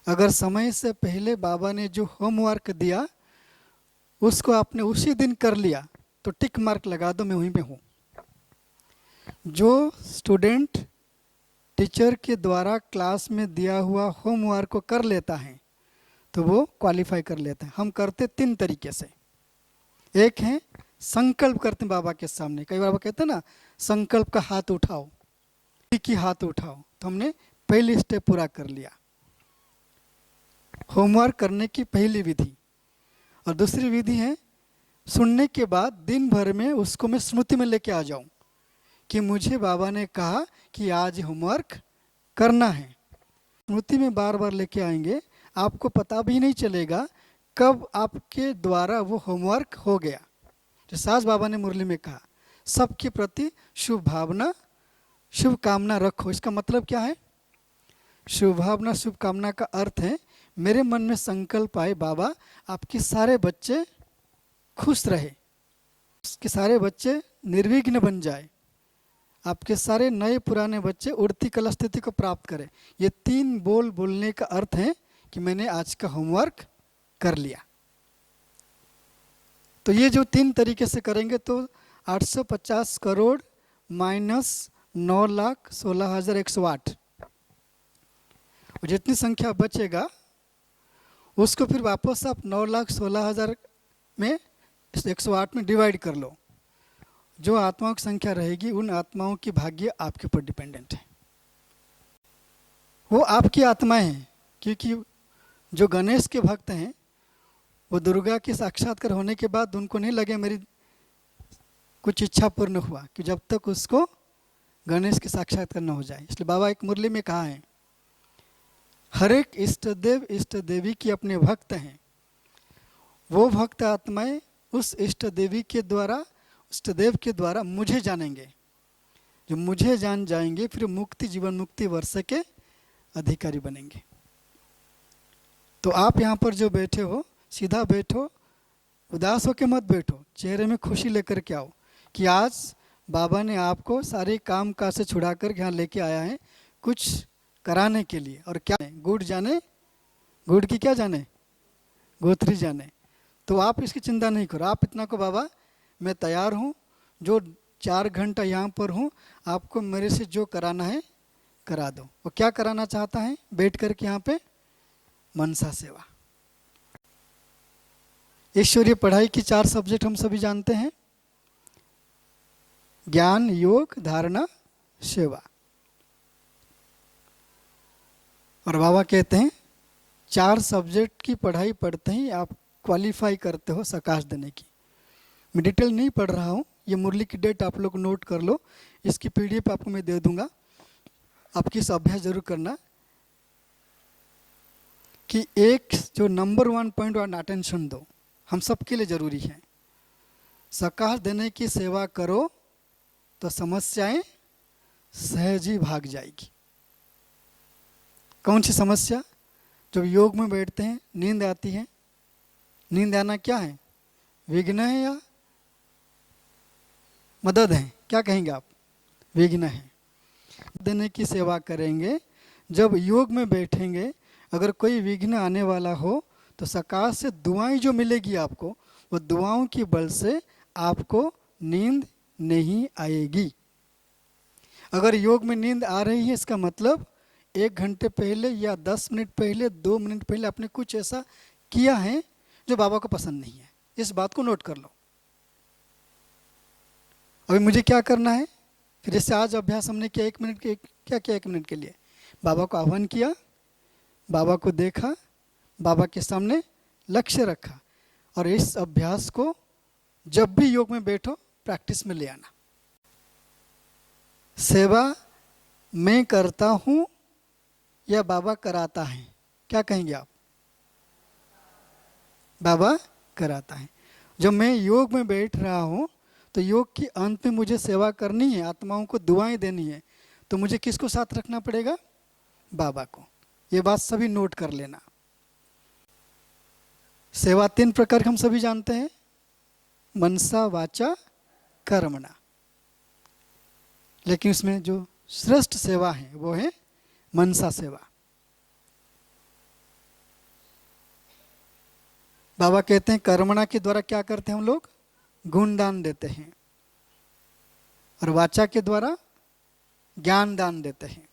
अगर समय से पहले बाबा ने जो होमवर्क दिया उसको आपने उसी दिन कर लिया तो टिक मार्क लगा दो, मैं वहीं पे हूँ। जो स्टूडेंट टीचर के द्वारा क्लास में दिया हुआ होमवर्क को कर लेता है तो वो क्वालिफाई कर लेता है। हम करते 3 तरीके से। एक है संकल्प करते हैं बाबा के सामने। कई बार कहते हैं ना, संकल्प का हाथ उठाओ, की हाथ उठाओ, तो हमने पहली स्टेप पूरा कर लिया, होमवर्क करने की पहली विधि। और दूसरी विधि है सुनने के बाद दिन भर में उसको मैं स्मृति में लेके आ जाऊं कि मुझे बाबा ने कहा कि आज होमवर्क करना है। स्मृति में बार बार लेके आएंगे, आपको पता भी नहीं चलेगा कब आपके द्वारा वो होमवर्क हो गया। जो साज बाबा ने मुरली में कहा, सबके प्रति शुभ भावना शुभ कामना रखो। इसका मतलब क्या है? शुभ भावना शुभ कामना का अर्थ है मेरे मन में संकल्प आए, बाबा आपके सारे बच्चे खुश रहे, उसके सारे बच्चे निर्विघ्न बन जाए, आपके सारे नए पुराने बच्चे उड़ती कला स्थिति को प्राप्त करें। ये 3 बोल बोलने का अर्थ है कि मैंने आज का होमवर्क कर लिया। तो ये जो 3 तरीके से करेंगे तो 850 करोड़ माइनस 9,16,108 और जितनी संख्या बचेगा उसको फिर वापस आप 9,16,000 में 108 में डिवाइड कर लो। जो आत्माओं की संख्या रहेगी उन आत्माओं की भाग्य आपके ऊपर डिपेंडेंट है। वो आपकी आत्माएं हैं, क्योंकि जो गणेश के भक्त हैं वो दुर्गा के साक्षात्कार होने के बाद उनको नहीं लगे मेरी कुछ इच्छा पूर्ण हुआ, कि जब तक उसको गणेश के साक्षात्कार न हो जाए। इसलिए बाबा एक मुरली में कहा है, हर एक इष्ट देव इष्ट देवी की अपने भक्त हैं। वो भक्त आत्माएं उस इष्ट देवी के द्वारा इष्ट देव के द्वारा मुझे जानेंगे। जो मुझे जान जाएंगे फिर मुक्ति जीवन मुक्ति वर्ष के अधिकारी बनेंगे। तो आप यहाँ पर जो बैठे हो सीधा बैठो, उदास होकर मत बैठो, चेहरे में खुशी लेकर के आओ कि आज बाबा ने आपको सारे काम काज से छुड़ा कर यहाँ लेके आया है कुछ कराने के लिए। और क्या गुड़ जाने, गुड़ की क्या जाने, गोत्री जाने। तो आप इसकी चिंता नहीं करो, आप इतना को बाबा मैं तैयार हूँ, जो 4 घंटा यहाँ पर हूँ, आपको मेरे से जो कराना है करा दो। वो क्या कराना चाहता है बैठ कर के यहाँ पे? मनसा सेवा। ईश्वरीय पढ़ाई की 4 सब्जेक्ट हम सभी जानते हैं, ज्ञान योग धारणा सेवा। और बाबा कहते हैं 4 सब्जेक्ट की पढ़ाई पढ़ते ही आप क्वालिफाई करते हो सकाश देने की। मैं डिटेल नहीं पढ़ रहा हूँ, ये मुरली की डेट आप लोग नोट कर लो, इसकी PDF आपको मैं दे दूंगा, आपकी इस अभ्यास जरूर करना कि एक जो नंबर 1 पॉइंट और अटेंशन दो, हम सबके लिए जरूरी है। सकाश देने की सेवा करो तो समस्याएं सहज ही भाग जाएगी। कौन सी समस्या? जब योग में बैठते हैं नींद आती है, नींद आना क्या है? विघ्न है या मदद है? क्या कहेंगे आप? विघ्न है। देने की सेवा करेंगे, जब योग में बैठेंगे अगर कोई विघ्न आने वाला हो तो सकाश से दुआएं जो मिलेगी आपको, वो दुआओं की बल से आपको नींद नहीं आएगी। अगर योग में नींद आ रही है इसका मतलब 1 घंटे पहले या 10 मिनट पहले 2 मिनट पहले आपने कुछ ऐसा किया है जो बाबा को पसंद नहीं है। इस बात को नोट कर लो। अभी मुझे क्या करना है? फिर जैसे आज अभ्यास हमने किया 1 मिनट के, क्या किया 1 मिनट के लिए? बाबा को आह्वान किया, बाबा को देखा, बाबा के सामने लक्ष्य रखा और इस अभ्यास को जब भी योग में बैठो प्रैक्टिस में ले आना। सेवा मैं करता हूँ या बाबा कराता है? क्या कहेंगे आप? बाबा कराता है। जब मैं योग में बैठ रहा हूँ तो योग के अंत में मुझे सेवा करनी है, आत्माओं को दुआएं देनी है, तो मुझे किसको साथ रखना पड़ेगा? बाबा को। ये बात सभी नोट कर लेना। सेवा 3 प्रकार हम सभी जानते हैं, मनसा वाचा कर्मणा, लेकिन इसमें जो श्रेष्ठ सेवा है वो है मनसा सेवा। बाबा कहते हैं कर्मणा के द्वारा क्या करते हैं हम लोग? गुण दान देते हैं, और वाचा के द्वारा ज्ञान दान देते हैं,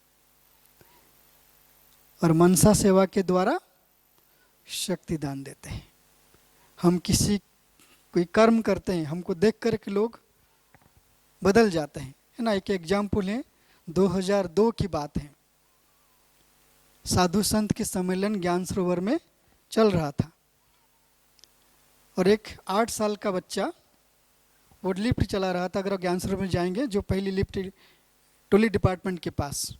और मनसा सेवा के द्वारा शक्ति दान देते हैं। हम किसी कोई कर्म करते हैं, हमको देख कर के लोग बदल जाते हैं, है ना। एक एग्जाम्पल है, 2002 की बात है। साधु संत के सम्मेलन ज्ञान सरोवर में चल रहा था, और एक 8 साल का बच्चा वो लिफ्ट चला रहा था। अगर आप ज्ञान सरोवर में जाएंगे, जो पहली लिफ्ट टोली डिपार्टमेंट के पास,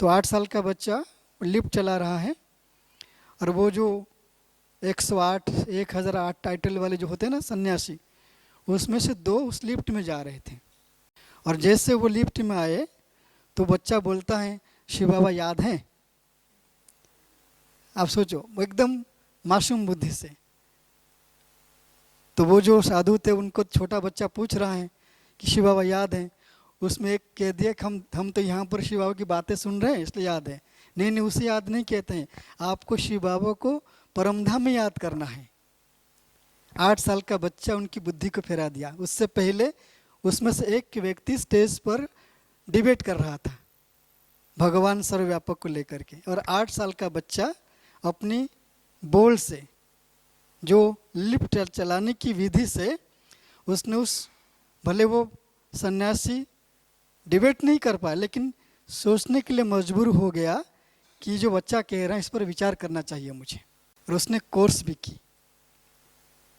तो 8 साल का बच्चा लिफ्ट चला रहा है, और वो जो 108 1008 टाइटल वाले जो होते हैं ना सन्यासी, उसमें से 2 उस लिफ्ट में जा रहे थे। और जैसे वो लिफ्ट में आए तो बच्चा बोलता है, शिव बाबा याद है? आप सोचो, वो एकदम मासूम बुद्धि से। तो वो जो साधु थे उनको छोटा बच्चा पूछ रहा है कि शिव बाबा याद है? उसमें एक कह दिया कि हम तो यहाँ पर शिव बाबा की बातें सुन रहे हैं इसलिए याद है। नहीं नहीं, उसे याद नहीं कहते हैं, आपको शिव बाबा को परमधाम में याद करना है। 8 साल का बच्चा उनकी बुद्धि को फेरा दिया। उससे पहले उसमें से एक व्यक्ति स्टेज पर डिबेट कर रहा था भगवान सर्वव्यापक को लेकर के, और 8 साल का बच्चा अपनी बोल से, जो लिफ्ट चलाने की विधि से, उसने भले वो सन्यासी डिबेट नहीं कर पाया, लेकिन सोचने के लिए मजबूर हो गया कि जो बच्चा कह रहा है इस पर विचार करना चाहिए मुझे, और उसने कोर्स भी की।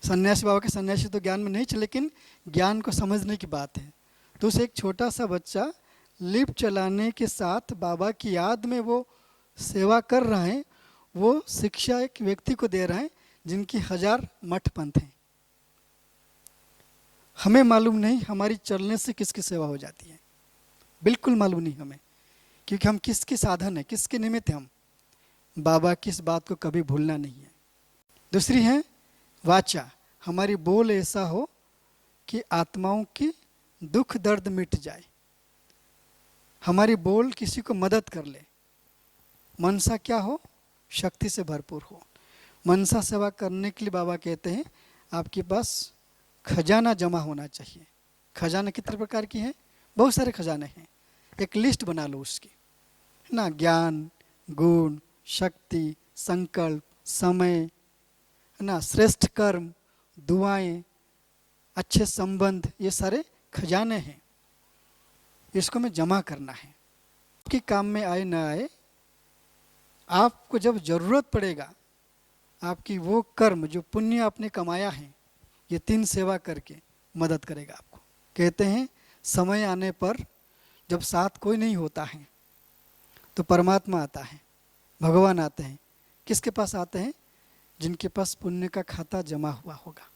सन्यासी बाबा के सन्यासी तो ज्ञान में नहीं थे, लेकिन ज्ञान को समझने की बात है। तो उसे एक छोटा सा बच्चा लिफ्ट चलाने के साथ बाबा की याद में वो सेवा कर रहा है, वो शिक्षा एक व्यक्ति को दे रहा है जिनकी 1000 मठ पंथ हैं। हमें मालूम नहीं हमारी चलने से किसकी सेवा हो जाती है, बिल्कुल मालूम नहीं हमें, क्योंकि हम किसके साधन है, किसके निमित्त हैं हम। बाबा की इस बात को कभी भूलना नहीं है। दूसरी है वाचा, हमारी बोल ऐसा हो कि आत्माओं की दुख दर्द मिट जाए, हमारी बोल किसी को मदद कर ले। मनसा क्या हो? शक्ति से भरपूर हो। मनसा सेवा करने के लिए बाबा कहते हैं आपके पास खजाना जमा होना चाहिए। खजाना कितने प्रकार की है? बहुत सारे खजाने हैं, एक लिस्ट बना लो उसकी, है ना। ज्ञान, गुण, शक्ति, संकल्प, समय, है ना, श्रेष्ठ कर्म, दुआएं, अच्छे संबंध, ये सारे खजाने हैं। इसको हमें जमा करना है कि काम में आए ना आए, आपको जब जरूरत पड़ेगा, आपकी वो कर्म जो पुण्य आपने कमाया है, ये 3 सेवा करके मदद करेगा आपको। कहते हैं समय आने पर जब साथ कोई नहीं होता है तो परमात्मा आता है, भगवान आते हैं। किसके पास आते हैं? जिनके पास पुण्य का खाता जमा हुआ होगा,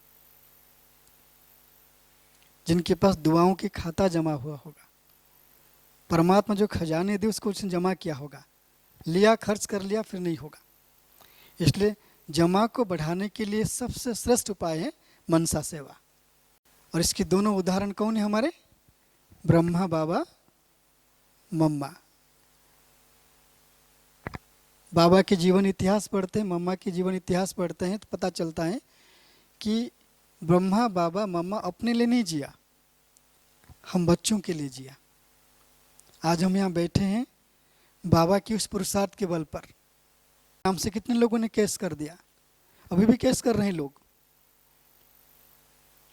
जिनके पास दुआओं की खाता जमा हुआ होगा। परमात्मा जो खजाने दे उसको उसने जमा किया होगा, लिया खर्च कर लिया फिर नहीं होगा। इसलिए जमा को बढ़ाने के लिए सबसे श्रेष्ठ उपाय है मनसा सेवा। और इसके दोनों उदाहरण कौन है हमारे? ब्रह्मा बाबा, मम्मा। बाबा के जीवन इतिहास पढ़ते हैं, मम्मा के जीवन इतिहास पढ़ते हैं तो पता चलता है कि ब्रह्मा बाबा मम्मा अपने लिए नहीं जिया, हम बच्चों के लिए जिया। आज हम यहाँ बैठे हैं बाबा की उस पुरुषार्थ के बल पर। नाम से कितने लोगों ने केस कर दिया, अभी भी केस कर रहे हैं लोग,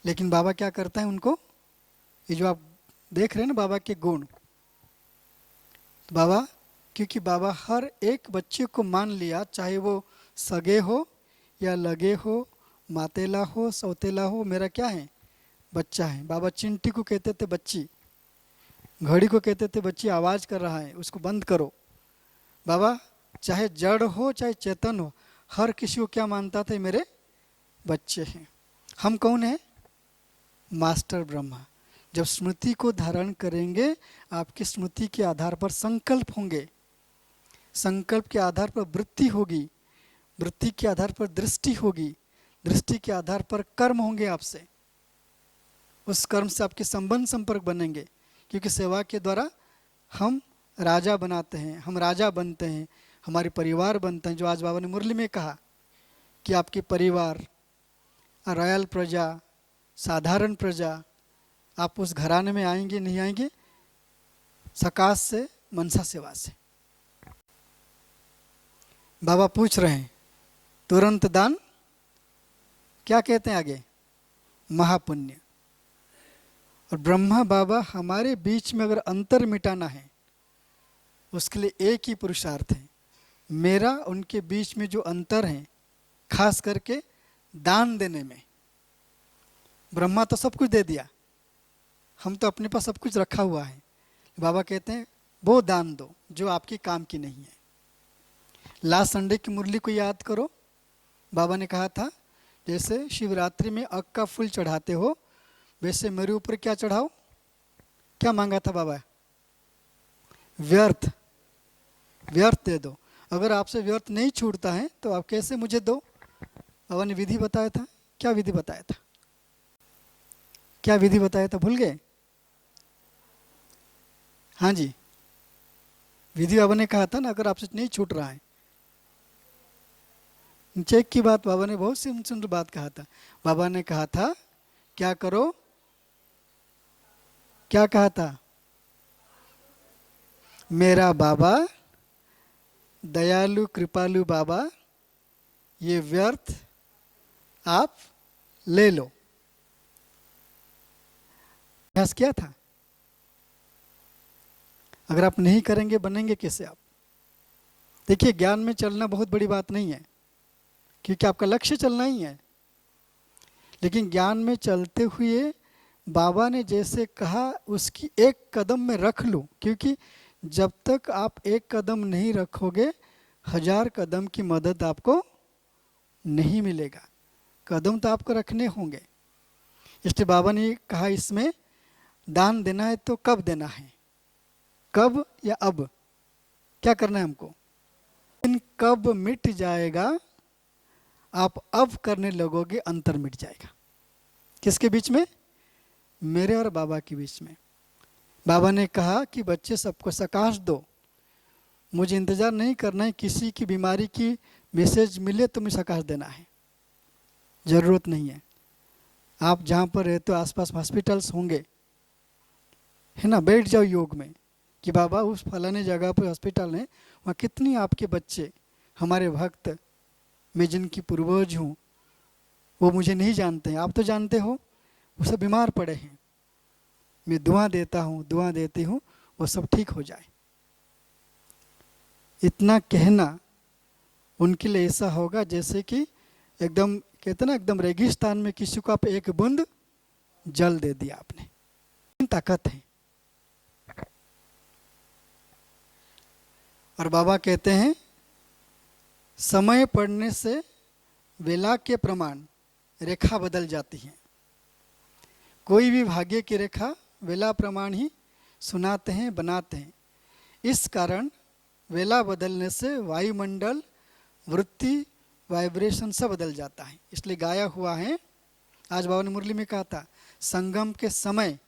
लेकिन बाबा क्या करता है उनको, ये जो आप देख रहे हैं ना बाबा के गुण, तो बाबा, क्योंकि बाबा हर एक बच्चे को मान लिया, चाहे वो सगे हो या लगे हो, मातेला हो, सौतेला हो, मेरा क्या है, बच्चा है। बाबा चिंटी को कहते थे बच्ची, घड़ी को कहते थे बच्ची आवाज़ कर रहा है उसको बंद करो। बाबा चाहे जड़ हो चाहे चेतन हो, हर किसी को क्या मानता था, मेरे बच्चे हैं। हम कौन हैं, मास्टर ब्रह्मा। जब स्मृति को धारण करेंगे, आपकी स्मृति के आधार पर संकल्प होंगे, संकल्प के आधार पर वृत्ति होगी, वृत्ति के आधार पर दृष्टि होगी, दृष्टि के आधार पर कर्म होंगे आपसे, उस कर्म से आपके संबंध संपर्क बनेंगे। क्योंकि सेवा के द्वारा हम राजा बनाते हैं, हम राजा बनते हैं, हमारे परिवार बनते हैं। जो आज बाबा ने मुरली में कहा कि आपके परिवार, रॉयल प्रजा, साधारण प्रजा, आप उस घराने में आएंगे नहीं आएंगे, सकाश से, मनसा सेवा से। बाबा पूछ रहे हैं तुरंत दान, क्या कहते हैं आगे, महापुण्य। और ब्रह्मा बाबा हमारे बीच में अगर अंतर मिटाना है, उसके लिए एक ही पुरुषार्थ है, मेरा उनके बीच में जो अंतर है, खास करके दान देने में। ब्रह्मा तो सब कुछ दे दिया, हम तो अपने पास सब कुछ रखा हुआ है। बाबा कहते हैं वो दान दो जो आपके काम की नहीं है। लास्ट संडे की मुरली को याद करो, बाबा ने कहा था जैसे शिवरात्रि में अग का फूल चढ़ाते हो, वैसे मेरे ऊपर क्या चढ़ाओ। क्या मांगा था बाबा, व्यर्थ, व्यर्थ दे दो। अगर आपसे व्यर्थ नहीं छूटता है तो आप कैसे मुझे दो। बाबा ने विधि बताया था, क्या विधि बताया था, क्या विधि बताया था, भूल गए। हाँ जी, विधि बाबा ने कहा था ना, अगर आपसे नहीं छूट रहा है। चेक की बात बाबा ने बहुत सुंदर बात कहा था। बाबा ने कहा था क्या करो, क्या कहा था, मेरा बाबा दयालु कृपालु बाबा, ये व्यर्थ आप ले लो। अभ्यास किया था। अगर आप नहीं करेंगे बनेंगे कैसे आप। देखिए ज्ञान में चलना बहुत बड़ी बात नहीं है, क्योंकि आपका लक्ष्य चलना ही है। लेकिन ज्ञान में चलते हुए बाबा ने जैसे कहा उसकी एक कदम में रख लो, क्योंकि जब तक आप एक कदम नहीं रखोगे 1000 कदम की मदद आपको नहीं मिलेगा। कदम तो आपको रखने होंगे। इसलिए बाबा ने कहा इसमें दान देना है तो कब देना है, कब या अब, क्या करना है हमको। इन कब मिट जाएगा, आप अब करने लगोगे, अंतर मिट जाएगा। किसके बीच में, मेरे और बाबा के बीच में। बाबा ने कहा कि बच्चे सबको सकाश दो, मुझे इंतज़ार नहीं करना है किसी की बीमारी की मैसेज मिले तो मुझे सकाश देना है, ज़रूरत नहीं है। आप जहाँ पर रहते हो आसपास हॉस्पिटल्स होंगे, है ना, बैठ जाओ योग में कि बाबा उस फलाने जगह पर हॉस्पिटल है, वहाँ कितनी आपके बच्चे हमारे भक्त, मैं जिनकी पूर्वज हूँ वो मुझे नहीं जानते हैं, आप तो जानते हो, वो सब बीमार पड़े हैं, मैं दुआ देता हूँ, दुआ देती हूँ, वो सब ठीक हो जाए। इतना कहना उनके लिए ऐसा होगा जैसे कि एकदम कहते ना, एकदम रेगिस्तान में किसी को आप एक बूंद जल दे दिया आपने। ताकत है। और बाबा कहते हैं समय पड़ने से वेला के प्रमाण रेखा बदल जाती है। कोई भी भाग्य की रेखा वेला प्रमाण ही सुनाते हैं, बनाते हैं। इस कारण वेला बदलने से वायुमंडल, वृत्ति, वाइब्रेशन सब बदल जाता है। इसलिए गाया हुआ है, आज बाबा ने मुरली में कहा था, संगम के समय,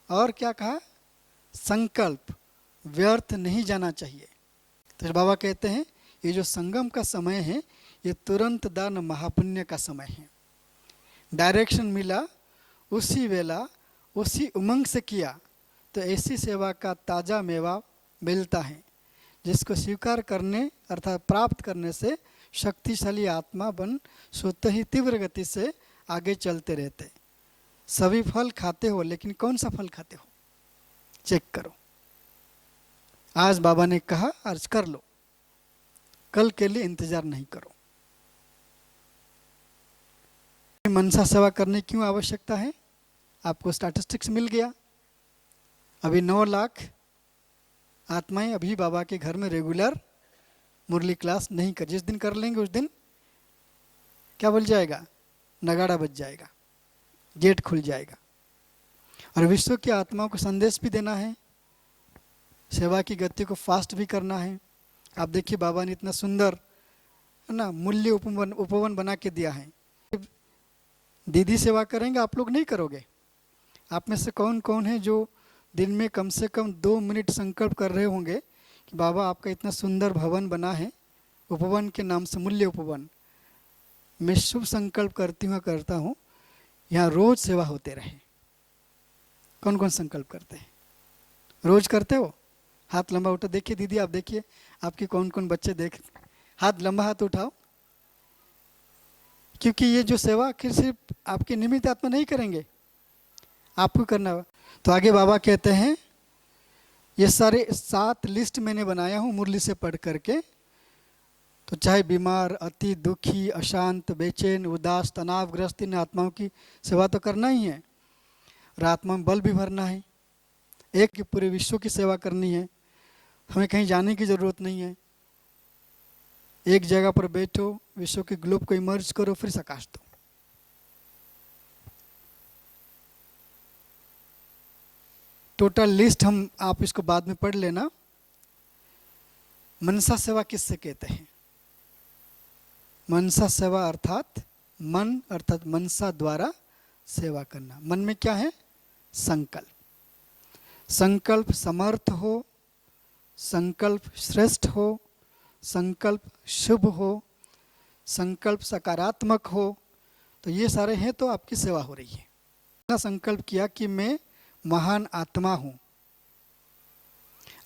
और क्या कहा, संकल्प व्यर्थ नहीं जाना चाहिए। तो बाबा कहते हैं ये जो संगम का समय है, ये तुरंत दान महापुण्य का समय है। डायरेक्शन मिला उसी वेला, उसी उमंग से किया तो ऐसी सेवा का ताज़ा मेवा मिलता है, जिसको स्वीकार करने अर्थात प्राप्त करने से शक्तिशाली आत्मा बन स्वतः ही तीव्र गति से आगे चलते रहते। सभी फल खाते हो, लेकिन कौन सा फल खाते हो, चेक करो। आज बाबा ने कहा आज कर लो, कल के लिए इंतजार नहीं करो। मनसा सेवा करने की क्यों आवश्यकता है? आपको स्टैटिस्टिक्स मिल गया। अभी 9 लाख आत्माएं अभी बाबा के घर में रेगुलर मुरली क्लास नहीं कर, जिस दिन कर लेंगे उस दिन क्या बोल जाएगा? नगाड़ा बज जाएगा, गेट खुल जाएगा। और विश्व की आत्माओं को संदेश भी देना है, सेवा की गति को फास्ट भी करना है। आप देखिए बाबा ने इतना सुंदर है ना मूल्य उपवन बना के दिया है। दीदी सेवा करेंगे, आप लोग नहीं करोगे? आप में से कौन कौन है जो दिन में कम से कम 2 मिनट संकल्प कर रहे होंगे कि बाबा आपका इतना सुंदर भवन बना है, उपवन के नाम से मूल्य उपवन, मैं शुभ संकल्प करता हूँ यहाँ रोज सेवा होते रहे। कौन कौन संकल्प करते हैं? रोज करते हो? हाथ लंबा उठा, देखिए दीदी, आप देखिए आपके कौन कौन बच्चे देख, हाथ लंबा हाथ उठाओ। क्योंकि ये जो सेवा आखिर सिर्फ आपके निमित्त आत्मा नहीं करेंगे, आपको करना है। तो आगे बाबा कहते हैं ये सारे 7 लिस्ट मैंने बनाया हूँ मुरली से पढ़ करके। तो चाहे बीमार, अति दुखी, अशांत, बेचैन, उदास, तनावग्रस्त इन आत्माओं की सेवा तो करना ही है, और आत्मा में बल भी भरना है। एक की पूरे विश्व की सेवा करनी है, हमें कहीं जाने की ज़रूरत नहीं है। एक जगह पर बैठो, विश्व के ग्लोब को इमर्ज करो, फिर प्रकाश दो। टोटल लिस्ट हम आप इसको बाद में पढ़ लेना। मनसा सेवा किससे कहते हैं? मनसा सेवा अर्थात मन, अर्थात मनसा द्वारा सेवा करना। मन में क्या है? संकल्प। संकल्प समर्थ हो, संकल्प श्रेष्ठ हो, संकल्प शुभ हो, संकल्प सकारात्मक हो, तो ये सारे हैं तो आपकी सेवा हो रही है। ना संकल्प किया कि मैं महान आत्मा हूँ,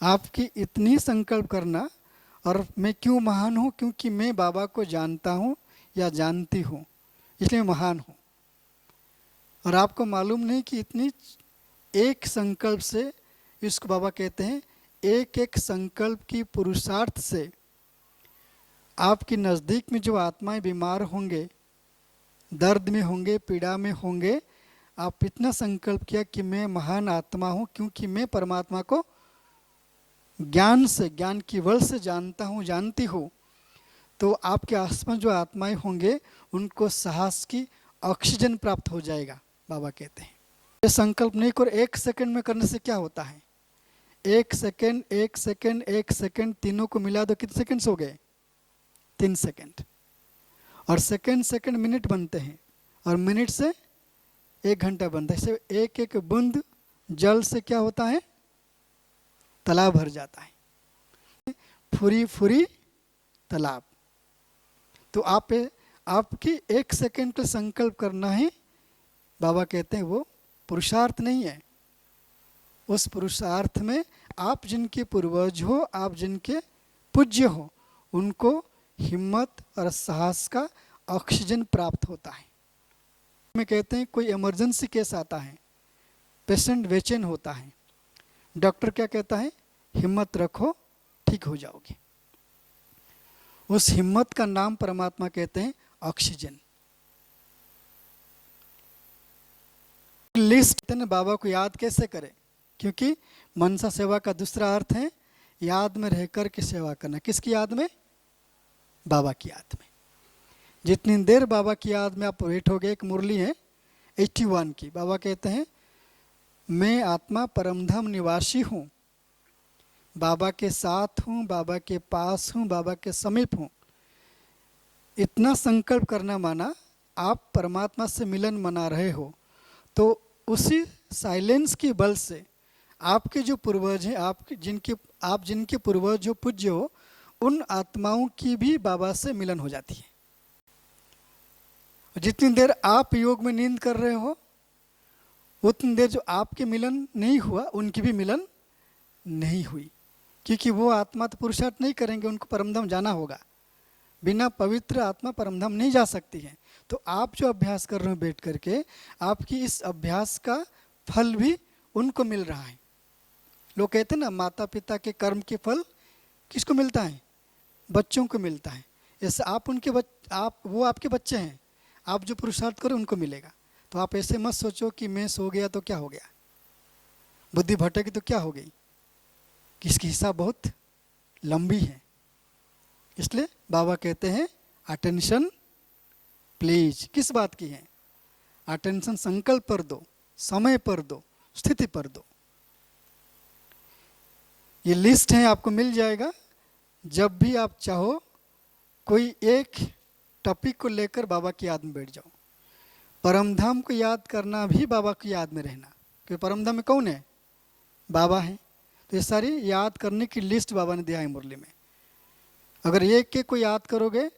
आपकी इतनी संकल्प करना। और मैं क्यों महान हूँ? क्योंकि मैं बाबा को जानता हूँ या जानती हूँ, इसलिए महान हूँ। और आपको मालूम नहीं कि इतनी एक संकल्प से, इसको बाबा कहते हैं एक एक संकल्प की पुरुषार्थ से आपकी नज़दीक में जो आत्माएं बीमार होंगे, दर्द में होंगे, पीड़ा में होंगे, आप इतना संकल्प किया कि मैं महान आत्मा हूँ क्योंकि मैं परमात्मा को ज्ञान से, ज्ञान की बल से जानता हूँ, जानती हूँ। तो आपके आसपास जो आत्माएं होंगे उनको साहस की ऑक्सीजन प्राप्त हो जाएगा, बाबा कहते हैं। ये संकल्प नहीं करो, 1 सेकंड में करने से क्या होता है? 1 सेकंड, 1 सेकंड, 1 सेकंड, तीनों को मिला दो, कितने सेकंड्स हो गए? 3 सेकंड। और सेकंड सेकंड मिनट बनते हैं, और मिनट से 1 घंटा बनता है। इससे एक एक बूंद जल से क्या होता है? तालाब भर जाता है, फुरी फुरी तालाब। तो आपकी 1 सेकंड का संकल्प करना है, बाबा कहते हैं वो पुरुषार्थ नहीं है। उस पुरुषार्थ में आप जिनके पूर्वज हो, आप जिनके पूज्य हो, उनको हिम्मत और साहस का ऑक्सीजन प्राप्त होता है। में कहते हैं कोई इमरजेंसी केस आता है, पेशेंट बेचैन होता है, डॉक्टर क्या कहता है? हिम्मत रखो, ठीक हो जाओगे। उस हिम्मत का नाम परमात्मा कहते हैं ऑक्सीजन। लिस्ट ने बाबा को याद कैसे करें? क्योंकि मनसा सेवा का दूसरा अर्थ है याद में रहकर के सेवा करना। किसकी याद में? बाबा की याद में। जितनी देर बाबा की याद में आप बैठोगे, एक मुरली है 81 की, बाबा कहते हैं मैं आत्मा परमधाम निवासी हूँ, बाबा के साथ हूँ, बाबा के पास हूँ, बाबा के समीप हूँ। इतना संकल्प करना माना आप परमात्मा से मिलन मना रहे हो। तो उसी साइलेंस की बल से आपके जो पूर्वज हैं, आप जिनके पूर्वज जो पूज्य हो, उन आत्माओं की भी बाबा से मिलन हो जाती है। जितनी देर आप योग में नींद कर रहे हो, उतनी देर जो आपके मिलन नहीं हुआ, उनकी भी मिलन नहीं हुई। क्योंकि वो आत्मा तो पुरुषार्थ नहीं करेंगे, उनको परमधाम जाना होगा। बिना पवित्र आत्मा परमधाम नहीं जा सकती है। तो आप जो अभ्यास कर रहे हो बैठ करके, आपकी इस अभ्यास का फल भी उनको मिल रहा है। लोग कहते हैं ना, माता पिता के कर्म के फल किसको मिलता है? बच्चों को मिलता है। जैसे आप वो आपके बच्चे हैं, आप जो पुरुषार्थ करो उनको मिलेगा। तो आप ऐसे मत सोचो कि मैं सो गया तो क्या हो गया, बुद्धि भटकी तो क्या हो गई, कि इसकी हिसाब बहुत लंबी है। इसलिए बाबा कहते हैं अटेंशन प्लीज। किस बात की है अटेंशन? संकल्प पर दो, समय पर दो, स्थिति पर दो। ये लिस्ट है, आपको मिल जाएगा। जब भी आप चाहो कोई एक टॉपिक को लेकर बाबा की याद में बैठ जाओ। परमधाम को याद करना भी बाबा की याद में रहना, क्योंकि परमधाम में कौन है? बाबा है। तो ये सारी याद करने की लिस्ट बाबा ने दिया है मुरली में। अगर एक एक को याद करोगे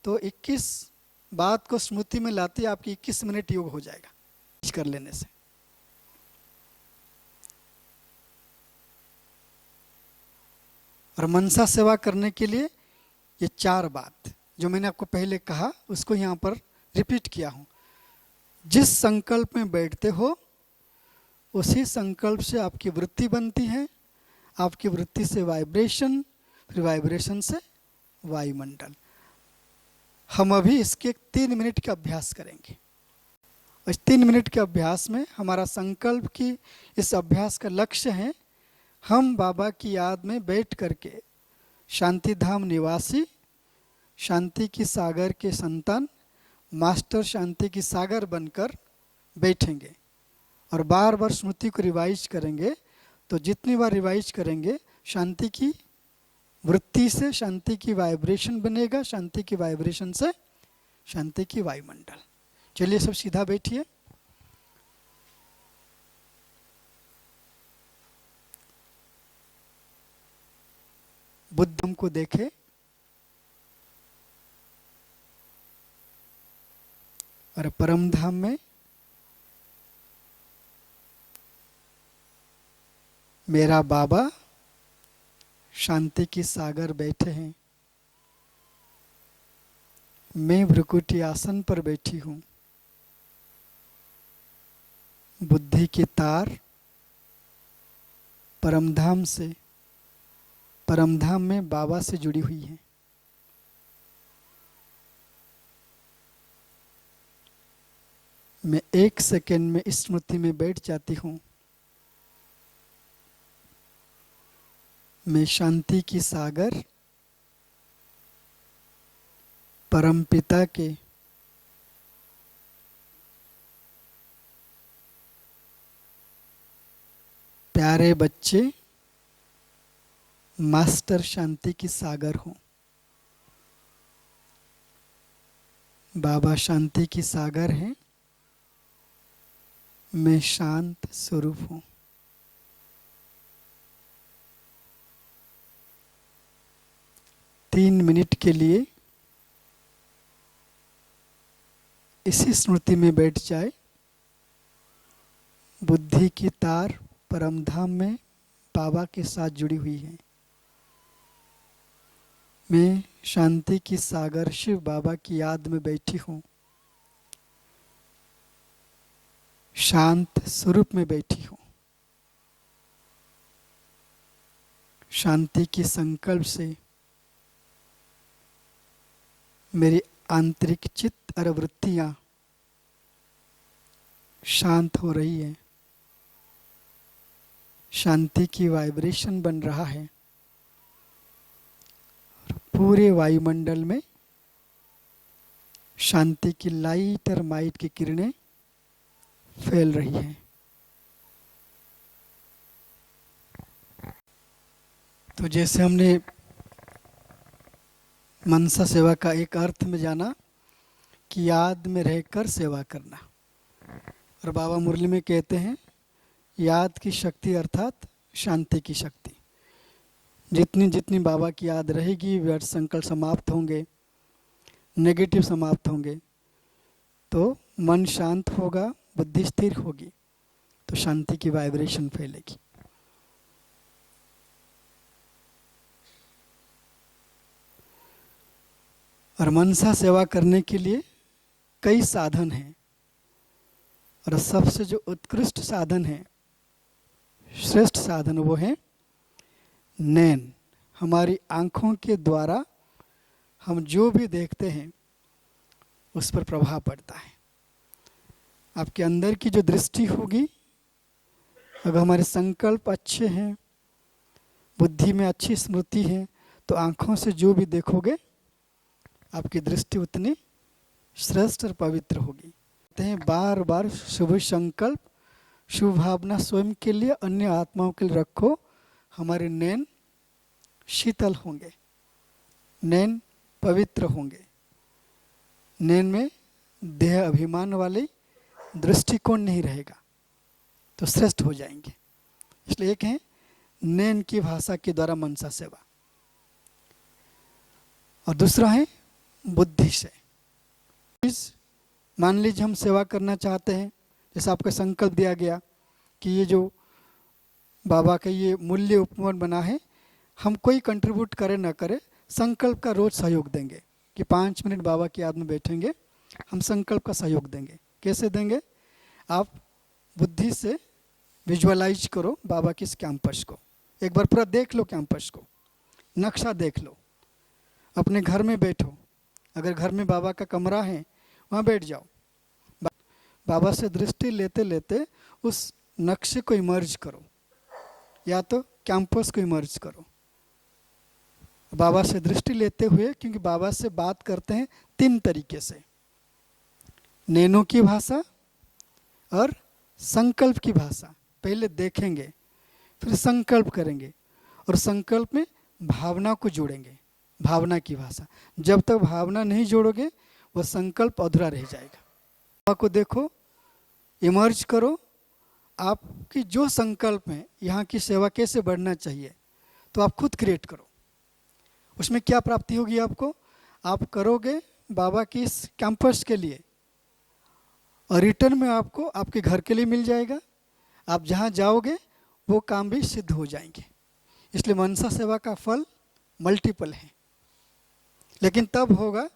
तो 21 बात को स्मृति में लाते आपकी 21 मिनट योग हो जाएगा कर लेने से। और मनसा सेवा करने के लिए ये 4 बात जो मैंने आपको पहले कहा उसको यहाँ पर रिपीट किया हूँ। जिस संकल्प में बैठते हो उसी संकल्प से आपकी वृत्ति बनती है, आपकी वृत्ति से वाइब्रेशन, फिर वाइब्रेशन से वायुमंडल। हम अभी इसके 3 मिनट का अभ्यास करेंगे। इस 3 मिनट के अभ्यास में हमारा संकल्प की इस अभ्यास का लक्ष्य है हम बाबा की याद में बैठ करके शांति धाम निवासी, शांति की सागर के संतान, मास्टर शांति की सागर बनकर बैठेंगे और बार बार स्मृति को रिवाइज करेंगे। तो जितनी बार रिवाइज करेंगे शांति की वृत्ति से शांति की वाइब्रेशन बनेगा, शांति की वाइब्रेशन से शांति की वायुमंडल। चलिए सब सीधा बैठिए। बुद्धम को देखे, और परमधाम में मेरा बाबा शांति की सागर बैठे हैं, मैं भ्रुकुटी आसन पर बैठी हूँ। बुद्धि की तार परमधाम से, परमधाम में बाबा से जुड़ी हुई है। मैं 1 सेकेंड में इस स्मृति में बैठ जाती हूँ। मैं शांति की सागर परमपिता के प्यारे बच्चे मास्टर शांति की सागर हूँ। बाबा शांति की सागर हैं, मैं शांत स्वरूप हूँ। तीन मिनट के लिए इसी स्मृति में बैठ जाए। बुद्धि की तार परमधाम में बाबा के साथ जुड़ी हुई है। मैं शांति की सागर शिव बाबा की याद में बैठी हूँ, शांत स्वरूप में बैठी हूँ। शांति की संकल्प से मेरी आंतरिक चित्त और वृत्तियां शांत हो रही है। शांति की वाइब्रेशन बन रहा है और पूरे वायुमंडल में शांति की लाइट और माइट की किरणें फैल रही हैं। तो जैसे हमने मनसा सेवा का एक अर्थ में जाना कि याद में रहकर सेवा करना, और बाबा मुरली में कहते हैं याद की शक्ति अर्थात शांति की शक्ति। जितनी जितनी बाबा की याद रहेगी व्यर्थ संकल्प समाप्त होंगे, नेगेटिव समाप्त होंगे, तो मन शांत होगा, बुद्धि स्थिर होगी, तो शांति की वाइब्रेशन फैलेगी। और मनसा सेवा करने के लिए कई साधन हैं, और सबसे जो उत्कृष्ट साधन है, श्रेष्ठ साधन, वो है नैन। हमारी आँखों के द्वारा हम जो भी देखते हैं उस पर प्रभाव पड़ता है। आपके अंदर की जो दृष्टि होगी, अगर हमारे संकल्प अच्छे हैं, बुद्धि में अच्छी स्मृति है, तो आँखों से जो भी देखोगे आपकी दृष्टि उतनी श्रेष्ठ और पवित्र होगी। कहते हैं बार बार शुभ संकल्प, शुभ भावना स्वयं के लिए, अन्य आत्माओं के लिए रखो, हमारे नैन शीतल होंगे, नैन पवित्र होंगे, नैन में देह अभिमान वाले दृष्टिकोण नहीं रहेगा, तो श्रेष्ठ हो जाएंगे। इसलिए एक है नैन की भाषा के द्वारा मनसा सेवा, और दूसरा है बुद्धि से। मान लीजिए हम सेवा करना चाहते हैं, जैसे आपको संकल्प दिया गया कि ये जो बाबा का ये मूल्य उपवन बना है, हम कोई कंट्रीब्यूट करे ना करे, संकल्प का रोज सहयोग देंगे कि 5 मिनट बाबा की याद में बैठेंगे, हम संकल्प का सहयोग देंगे। कैसे देंगे? आप बुद्धि से विजुअलाइज करो बाबा के इस कैंपस को, एक बार पूरा देख लो कैंपस को, नक्शा देख लो, अपने घर में बैठो, अगर घर में बाबा का कमरा है वहाँ बैठ जाओ, बाबा से दृष्टि लेते लेते उस नक्शे को इमर्ज करो, या तो कैंपस को इमर्ज करो बाबा से दृष्टि लेते हुए, क्योंकि बाबा से बात करते हैं 3 तरीके से, नैनों की भाषा और संकल्प की भाषा। पहले देखेंगे, फिर संकल्प करेंगे, और संकल्प में भावना को जोड़ेंगे, भावना की भाषा। जब तक भावना नहीं जोड़ोगे वह संकल्प अधूरा रह जाएगा। बाबा को देखो, इमर्ज करो, आपकी जो संकल्प है, यहाँ की सेवा कैसे बढ़ना चाहिए, तो आप खुद क्रिएट करो। उसमें क्या प्राप्ति होगी आपको? आप करोगे बाबा की इस कैंपस के लिए, और रिटर्न में आपको आपके घर के लिए मिल जाएगा, आप जहाँ जाओगे वो काम भी सिद्ध हो जाएंगे। इसलिए मनसा सेवा का फल मल्टीपल है, लेकिन तब होगा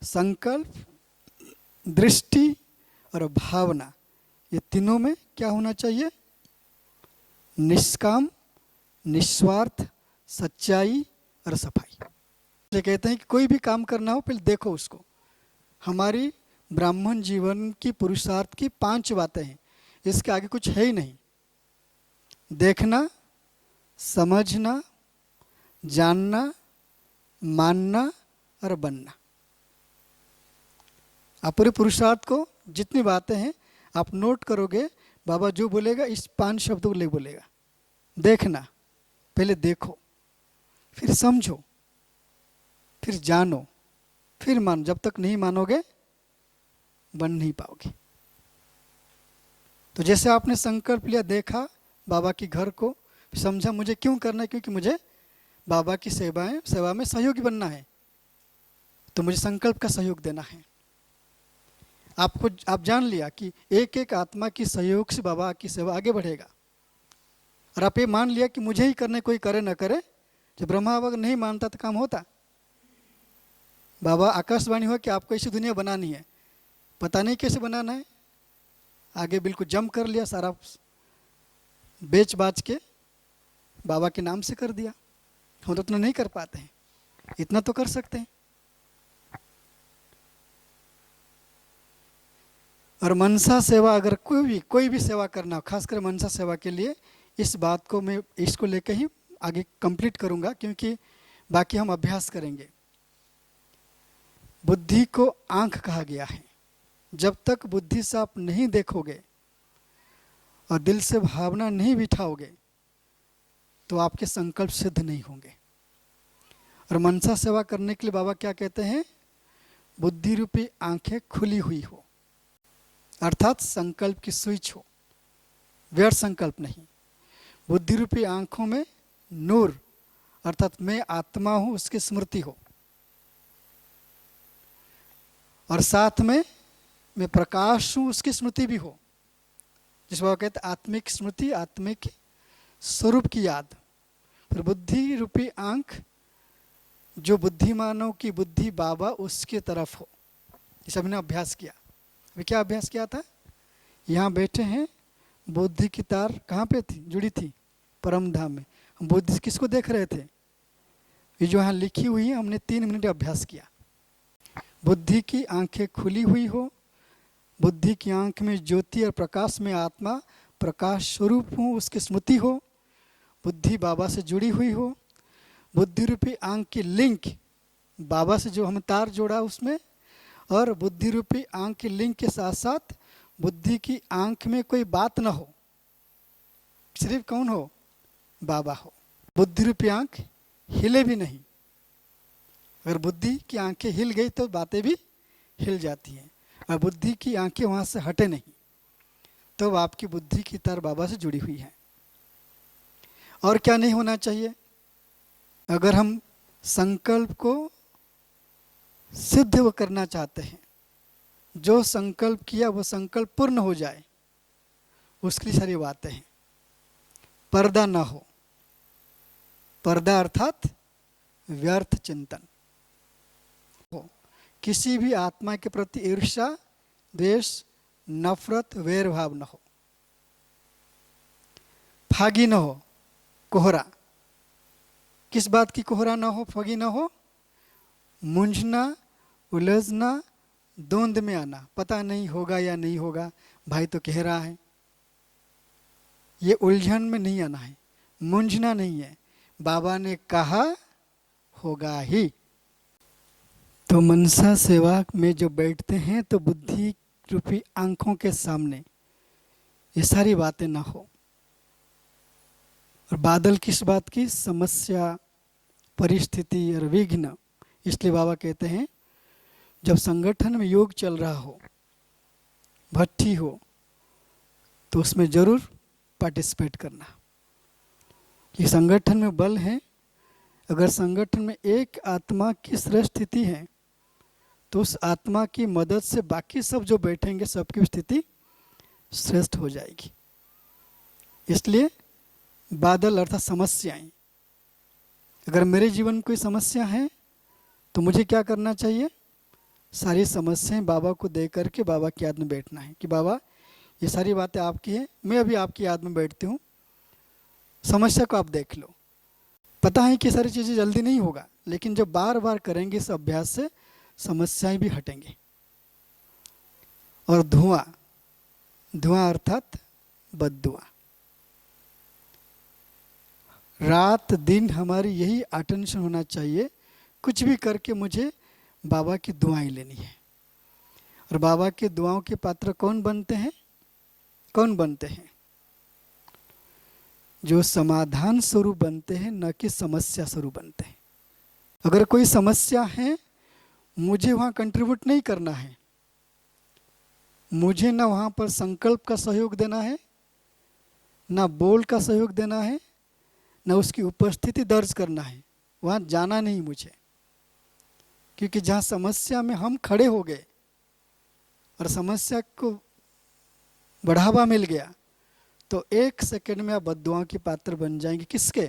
संकल्प, दृष्टि और भावना, ये तीनों में क्या होना चाहिए? निष्काम, निस्वार्थ, सच्चाई और सफाई। इसलिए कहते हैं कि कोई भी काम करना हो पहले देखो उसको। हमारी ब्राह्मण जीवन की पुरुषार्थ की 5 बातें हैं, इसके आगे कुछ है ही नहीं। देखना, समझना, जानना, मानना और बनना। आप पूरे पुरुषार्थ को जितनी बातें हैं आप नोट करोगे, बाबा जो बोलेगा इस 5 शब्दों को ले बोलेगा। देखना, पहले देखो, फिर समझो, फिर जानो, फिर मानो। जब तक नहीं मानोगे बन नहीं पाओगे। तो जैसे आपने संकल्प लिया, देखा बाबा के घर को, समझा मुझे क्यों करना है, क्योंकि मुझे बाबा की सेवा में सहयोगी बनना है, तो मुझे संकल्प का सहयोग देना है। आप जान लिया कि एक एक आत्मा की सहयोग से बाबा की सेवा आगे बढ़ेगा। और आप ये मान लिया कि मुझे ही करने, कोई करे ना करे। जब ब्रह्मा बाबा नहीं मानता तो काम होता? बाबा आकाशवाणी हो कि आपको ऐसी दुनिया बनानी है, पता नहीं कैसे बनाना है, आगे बिल्कुल जम कर लिया, सारा बेच बाच के बाबा के नाम से कर दिया। हम तो उतना नहीं कर पाते हैं, इतना तो कर सकते हैं। और मनसा सेवा, अगर कोई भी सेवा करना हो, खासकर मनसा सेवा के लिए, इस बात को मैं इसको लेकर ही आगे कंप्लीट करूंगा, क्योंकि बाकी हम अभ्यास करेंगे। बुद्धि को आंख कहा गया है। जब तक बुद्धि से आप नहीं देखोगे और दिल से भावना नहीं बिठाओगे तो आपके संकल्प सिद्ध नहीं होंगे। और मनसा सेवा करने के लिए बाबा क्या कहते हैं? बुद्धि रूपी आंखें खुली हुई हो, अर्थात संकल्प की स्विच हो, व्यर्थ संकल्प नहीं। बुद्धि रूपी आंखों में नूर, अर्थात मैं आत्मा हूं उसकी स्मृति हो, और साथ में मैं प्रकाश हूं उसकी स्मृति भी हो। जिस बाबा कहते आत्मिक स्मृति, आत्मिक स्वरूप की याद। फिर बुद्धि रूपी आंख, जो बुद्धिमानों की बुद्धि बाबा उसकी तरफ हो। जैसे हमने अभ्यास किया, अभी क्या अभ्यास किया था? यहाँ बैठे हैं, बुद्धि की तार कहाँ पे थी? जुड़ी थी परम धाम में। हम बुद्धि किसको देख रहे थे? ये जो यहाँ लिखी हुई है, हमने 3 मिनट अभ्यास किया। बुद्धि की आंखें खुली हुई हो, बुद्धि की आंख में ज्योति और प्रकाश में आत्मा प्रकाश स्वरूप हो, उसकी स्मृति हो, बुद्धि बाबा से जुड़ी हुई हो, बुद्धि रूपी आंख की लिंक बाबा से जो हम तार जोड़ा उसमें, और बुद्धि रूपी आंख की लिंक के साथ साथ बुद्धि की आंख में कोई बात ना हो, सिर्फ कौन हो? बाबा हो। बुद्धि रूपी आंख हिले भी नहीं। अगर बुद्धि की आंखें हिल गई तो बातें भी हिल जाती हैं, और बुद्धि की आंखें वहाँ से हटे नहीं, तो आपकी बुद्धि की तार बाबा से जुड़ी हुई है। और क्या नहीं होना चाहिए? अगर हम संकल्प को सिद्ध करना चाहते हैं, जो संकल्प किया वो संकल्प पूर्ण हो जाए, उसकी सारी बातें हैं। पर्दा ना हो, पर्दा अर्थात व्यर्थ चिंतन हो, किसी भी आत्मा के प्रति ईर्ष्या, द्वेष, नफरत, वैर भाव न हो, फागी न हो, कोहरा। किस बात की कोहरा ना हो, फागी ना हो? मूंझना, उलझना, द्वंद में आना, पता नहीं होगा या नहीं होगा, भाई तो कह रहा है, ये उलझन में नहीं आना है, मूंझना नहीं है, बाबा ने कहा होगा ही। तो मनसा सेवा में जो बैठते हैं तो बुद्धि रूपी आंखों के सामने ये सारी बातें ना हो। और बादल किस बात की? समस्या, परिस्थिति और विघ्न। इसलिए बाबा कहते हैं जब संगठन में योग चल रहा हो, भट्ठी हो, तो उसमें जरूर पार्टिसिपेट करना। ये संगठन में बल है। अगर संगठन में एक आत्मा की श्रेष्ठ स्थिति है तो उस आत्मा की मदद से बाकी सब जो बैठेंगे सबकी स्थिति श्रेष्ठ हो जाएगी। इसलिए बादल अर्थात समस्याएं, अगर मेरे जीवन में कोई समस्या है तो मुझे क्या करना चाहिए? सारी समस्याएं बाबा को दे करके बाबा की याद में बैठना है कि बाबा ये सारी बातें आपकी हैं, मैं अभी आपकी याद में बैठती हूँ, समस्या को आप देख लो। पता है कि सारी चीज़ें जल्दी नहीं होगा, लेकिन जब बार बार करेंगे इस अभ्यास से समस्याएं भी हटेंगे। और धुआं, धुआं अर्थात बद्दुआ। रात दिन हमारी यही अटेंशन होना चाहिए, कुछ भी करके मुझे बाबा की दुआएं लेनी है। और बाबा की दुआओं के पात्र कौन बनते हैं? कौन बनते हैं? जो समाधान स्वरूप बनते हैं, न कि समस्या स्वरूप बनते हैं। अगर कोई समस्या है, मुझे वहाँ कंट्रीब्यूट नहीं करना है, मुझे ना वहाँ पर संकल्प का सहयोग देना है, ना बोल का सहयोग देना है, ना उसकी उपस्थिति दर्ज करना है, वहाँ जाना नहीं मुझे। क्योंकि जहाँ समस्या में हम खड़े हो गए और समस्या को बढ़ावा मिल गया तो एक सेकंड में आप बद्दुआओं के पात्र बन जाएंगे। किसके?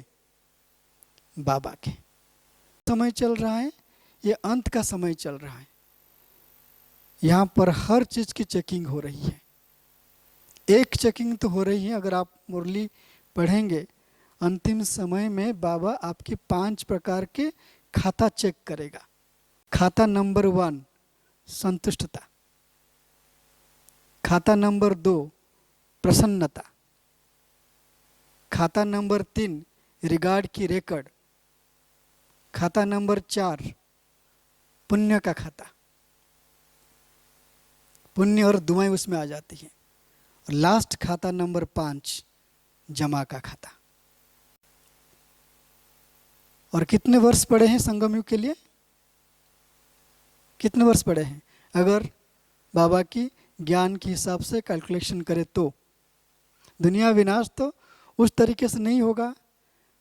बाबा के। समय चल रहा है, ये अंत का समय चल रहा है। यहाँ पर हर चीज़ की चेकिंग हो रही है। एक चेकिंग तो हो रही है, अगर आप मुरली पढ़ेंगे अंतिम समय में बाबा आपके 5 प्रकार के खाता चेक करेगा। खाता नंबर 1 संतुष्टता, खाता नंबर 2 प्रसन्नता, खाता नंबर 3 रिगार्ड की रिकॉर्ड, खाता नंबर 4 पुण्य का खाता, पुण्य और दुआएं उसमें आ जाती हैं। और लास्ट खाता नंबर 5 जमा का खाता। और कितने वर्ष पड़े हैं संगम युग के लिए? कितने वर्ष पड़े हैं? अगर बाबा की ज्ञान के हिसाब से कैलकुलेशन करें तो दुनिया विनाश तो उस तरीके से नहीं होगा।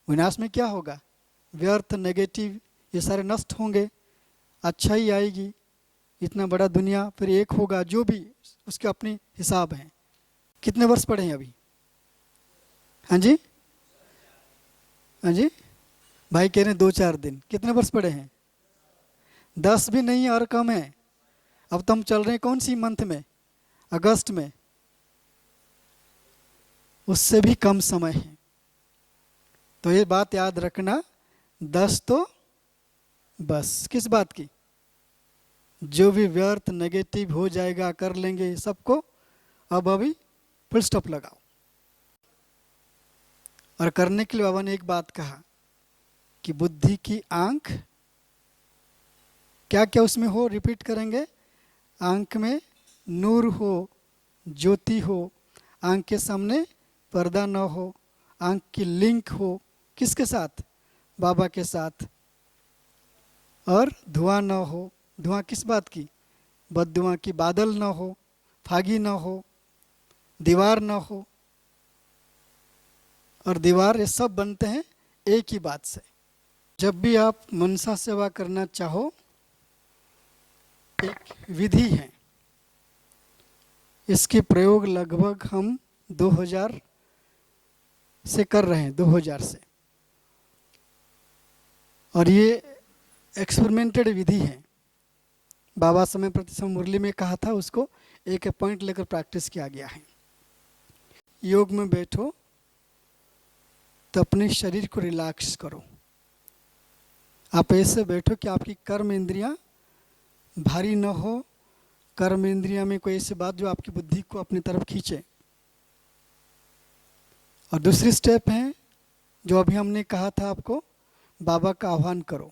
विनाश में क्या होगा? व्यर्थ, नेगेटिव, ये सारे नष्ट होंगे, अच्छा ही आएगी। इतना बड़ा दुनिया फिर एक होगा, जो भी उसके अपने हिसाब हैं। कितने वर्ष पड़े हैं अभी? हाँ जी, हाँ जी, भाई कह रहे हैं 2-4 दिन। कितने वर्ष पड़े हैं? 10 भी नहीं और कम है। अब तो हम चल रहे हैं कौन सी मंथ में? अगस्त में। उससे भी कम समय है। तो ये बात याद रखना, 10 तो बस। किस बात की? जो भी व्यर्थ नेगेटिव हो जाएगा कर लेंगे, सबको अब अभी फुल स्टॉप लगाओ। और करने के लिए बाबा ने एक बात कहा कि बुद्धि की आंख, क्या क्या उसमें हो, रिपीट करेंगे। आंख में नूर हो, ज्योति हो, आंख के सामने पर्दा न हो, आंख की लिंक हो, किसके साथ? बाबा के साथ। और धुआं न हो, धुआं किस बात की? बदधुआं की। बादल न हो, फागी न हो, दीवार न हो। और दीवार ये सब बनते हैं एक ही बात से। जब भी आप मनसा सेवा करना चाहो, एक विधि है, इसके प्रयोग लगभग हम 2000 से कर रहे हैं, 2000 से। और ये एक्सपेरिमेंटेड विधि है। बाबा समय प्रति मुरली में कहा था, उसको एक एक पॉइंट लेकर प्रैक्टिस किया गया है। योग में बैठो तो अपने शरीर को रिलैक्स करो। आप ऐसे बैठो कि आपकी कर्म इंद्रियां भारी न हो, कर्म इंद्रिया में कोई ऐसी बात जो आपकी बुद्धि को अपनी तरफ खींचे। और दूसरी स्टेप है जो अभी हमने कहा था आपको, बाबा का आह्वान करो।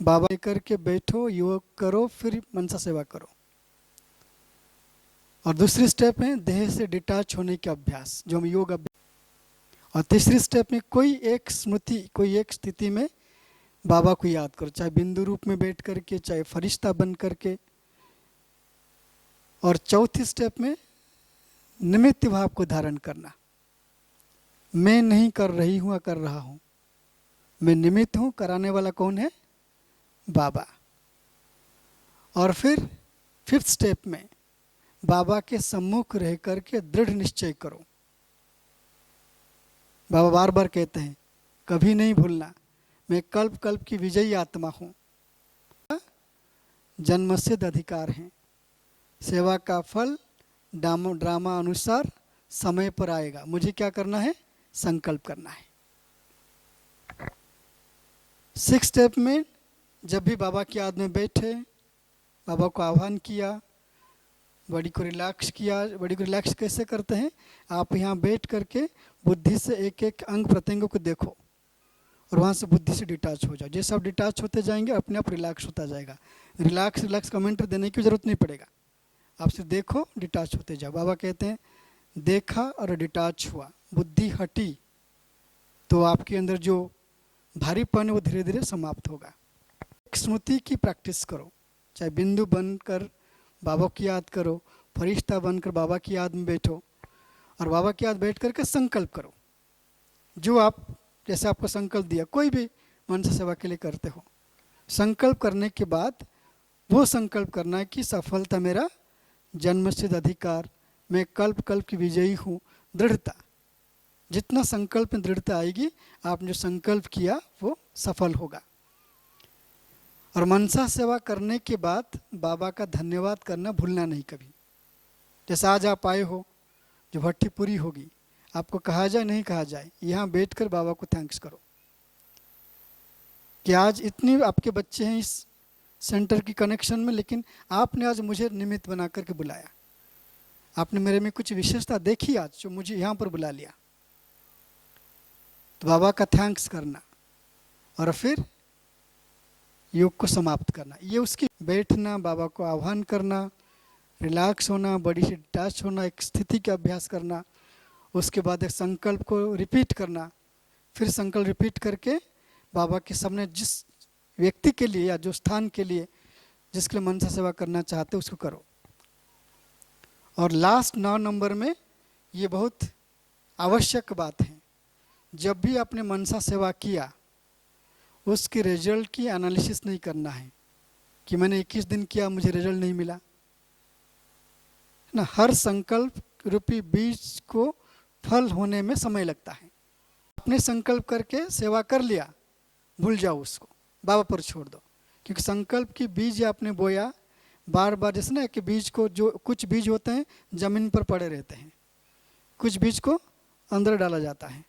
बाबा लेकर के बैठो, योग करो, फिर मनसा सेवा करो। और दूसरी स्टेप है देह से डिटैच होने के अभ्यास, जो हम योग अभ्यास। और तीसरी स्टेप में कोई एक स्मृति, कोई एक स्थिति में बाबा को याद करो, चाहे बिंदु रूप में बैठ करके, चाहे फरिश्ता बन करके। और चौथी स्टेप में निमित्त भाव को धारण करना। मैं नहीं कर रही हूँ, कर रहा हूँ, मैं निमित्त हूँ, कराने वाला कौन है? बाबा। और फिर फिफ्थ स्टेप में बाबा के सम्मुख रह करके दृढ़ निश्चय करो। बाबा बार बार कहते हैं, कभी नहीं भूलना, मैं कल्प कल्प की विजयी आत्मा हूँ, जन्मसिद्ध अधिकार है, सेवा का फल ड्रामा अनुसार समय पर आएगा। मुझे क्या करना है? संकल्प करना है। सिक्स स्टेप में जब भी बाबा की याद में बैठे, बाबा को आह्वान किया, बॉडी को रिलैक्स किया। बॉडी को रिलैक्स कैसे करते हैं? आप यहाँ बैठ करके बुद्धि से एक एक अंग प्रत्यंगों को देखो और वहाँ से बुद्धि से डिटैच हो जाओ। जैसे आप डिटैच होते जाएंगे अपने आप रिलैक्स होता जाएगा। रिलैक्स कमेंट्री देने की जरूरत नहीं पड़ेगा, आप सिर्फ देखो, डिटैच होते जाओ। बाबा कहते हैं देखा और डिटैच हुआ, बुद्धि हटी, तो आपके अंदर जो भारीपन है वो धीरे धीरे समाप्त होगा। स्मृति की प्रैक्टिस करो, चाहे बिंदु बनकर बाबा की याद करो, फरिश्ता बनकर बाबा की याद में बैठो और बाबा की याद बैठ करके संकल्प करो। जो आप, जैसे आपको संकल्प दिया, कोई भी मनसा सेवा के लिए करते हो, संकल्प करने के बाद वो संकल्प करना है कि सफलता मेरा जन्मसिद्ध अधिकार, मैं कल्प कल्प की विजयी हूँ। दृढ़ता, जितना संकल्प में दृढ़ता आएगी, आपने जो संकल्प किया वो सफल होगा। और मनसा सेवा करने के बाद बाबा का धन्यवाद करना भूलना नहीं कभी। जैसे आज आप आए हो, जो भट्टी पूरी होगी, आपको कहा जाए नहीं कहा जाए, यहाँ बैठकर बाबा को थैंक्स करो कि आज इतनी आपके बच्चे हैं इस सेंटर की कनेक्शन में, लेकिन आपने आज मुझे निमित्त बना करके बुलाया, आपने मेरे में कुछ विशेषता देखी आज जो मुझे यहाँ पर बुला लिया। तो बाबा का थैंक्स करना और फिर योग को समाप्त करना, ये उसकी बैठना, बाबा को आह्वान करना, रिलैक्स होना, बॉडी से डिटैच होना, एक स्थिति का अभ्यास करना। उसके बाद एक संकल्प को रिपीट करना, फिर संकल्प रिपीट करके बाबा के सामने जिस व्यक्ति के लिए या जो स्थान के लिए जिसके लिए मनसा सेवा करना चाहते उसको करो। और लास्ट 9 नंबर में ये बहुत आवश्यक बात है, जब भी आपने मनसा सेवा किया उसके रिजल्ट की एनालिसिस नहीं करना है कि मैंने 21 दिन किया मुझे रिजल्ट नहीं मिला ना। हर संकल्प रूपी बीज को फल होने में समय लगता है। अपने संकल्प करके सेवा कर लिया, भूल जाओ उसको, बाबा पर छोड़ दो, क्योंकि संकल्प की बीज आपने बोया बार बार। जैसे ना कि बीज को, जो कुछ बीज होते हैं जमीन पर पड़े रहते हैं, कुछ बीज को अंदर डाला जाता है।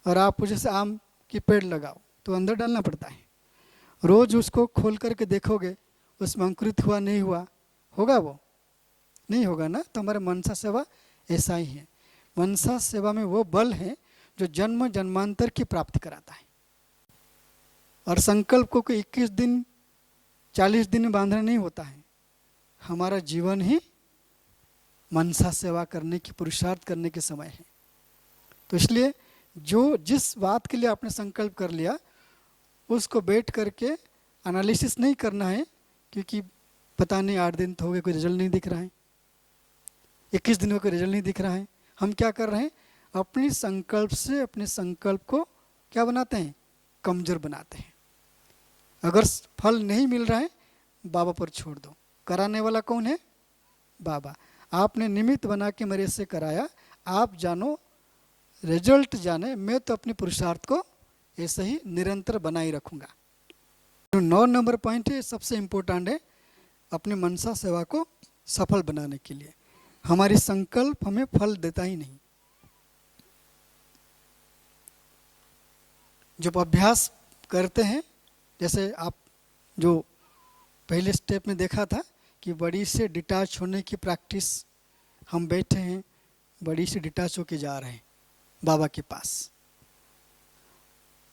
और आप जैसे आम की पेड़ लगाओ तो अंदर डालना पड़ता है, रोज उसको खोल करके देखोगे उसमें अंकुरित हुआ नहीं हुआ, होगा वो नहीं होगा ना। तो हमारे मनसा सेवा ऐसा ही है। मनसा सेवा में वो बल है जो जन्म जन्मांतर की प्राप्ति कराता है। और संकल्प को 21 दिन 40 दिन में बांधना नहीं होता है। हमारा जीवन ही मनसा सेवा करने की, पुरुषार्थ करने के समय है। तो इसलिए जो जिस बात के लिए आपने संकल्प कर लिया उसको बैठ करके एनालिसिस नहीं करना है, क्योंकि पता नहीं 8 दिन तो हो गए, कोई रिजल्ट नहीं दिख रहा है, 21 दिन में कोई रिजल्ट नहीं दिख रहा है। हम क्या कर रहे हैं, अपनी संकल्प से अपने संकल्प को क्या बनाते हैं, कमजोर बनाते हैं। अगर फल नहीं मिल रहा है, बाबा पर छोड़ दो। कराने वाला कौन है, बाबा। आपने निमित्त बना के मेरे से कराया, आप जानो, रिजल्ट जाने, मैं तो अपने पुरुषार्थ को ऐसे ही निरंतर बनाए रखूंगा। 9 नंबर पॉइंट है, सबसे इम्पोर्टेंट है अपने मनसा सेवा को सफल बनाने के लिए। हमारी संकल्प हमें फल देता ही नहीं। जब अभ्यास करते हैं, जैसे आप जो पहले स्टेप में देखा था कि बड़ी से डिटैच होने की प्रैक्टिस, हम बैठे हैं, बड़ी से डिटैच होके जा रहे हैं बाबा के पास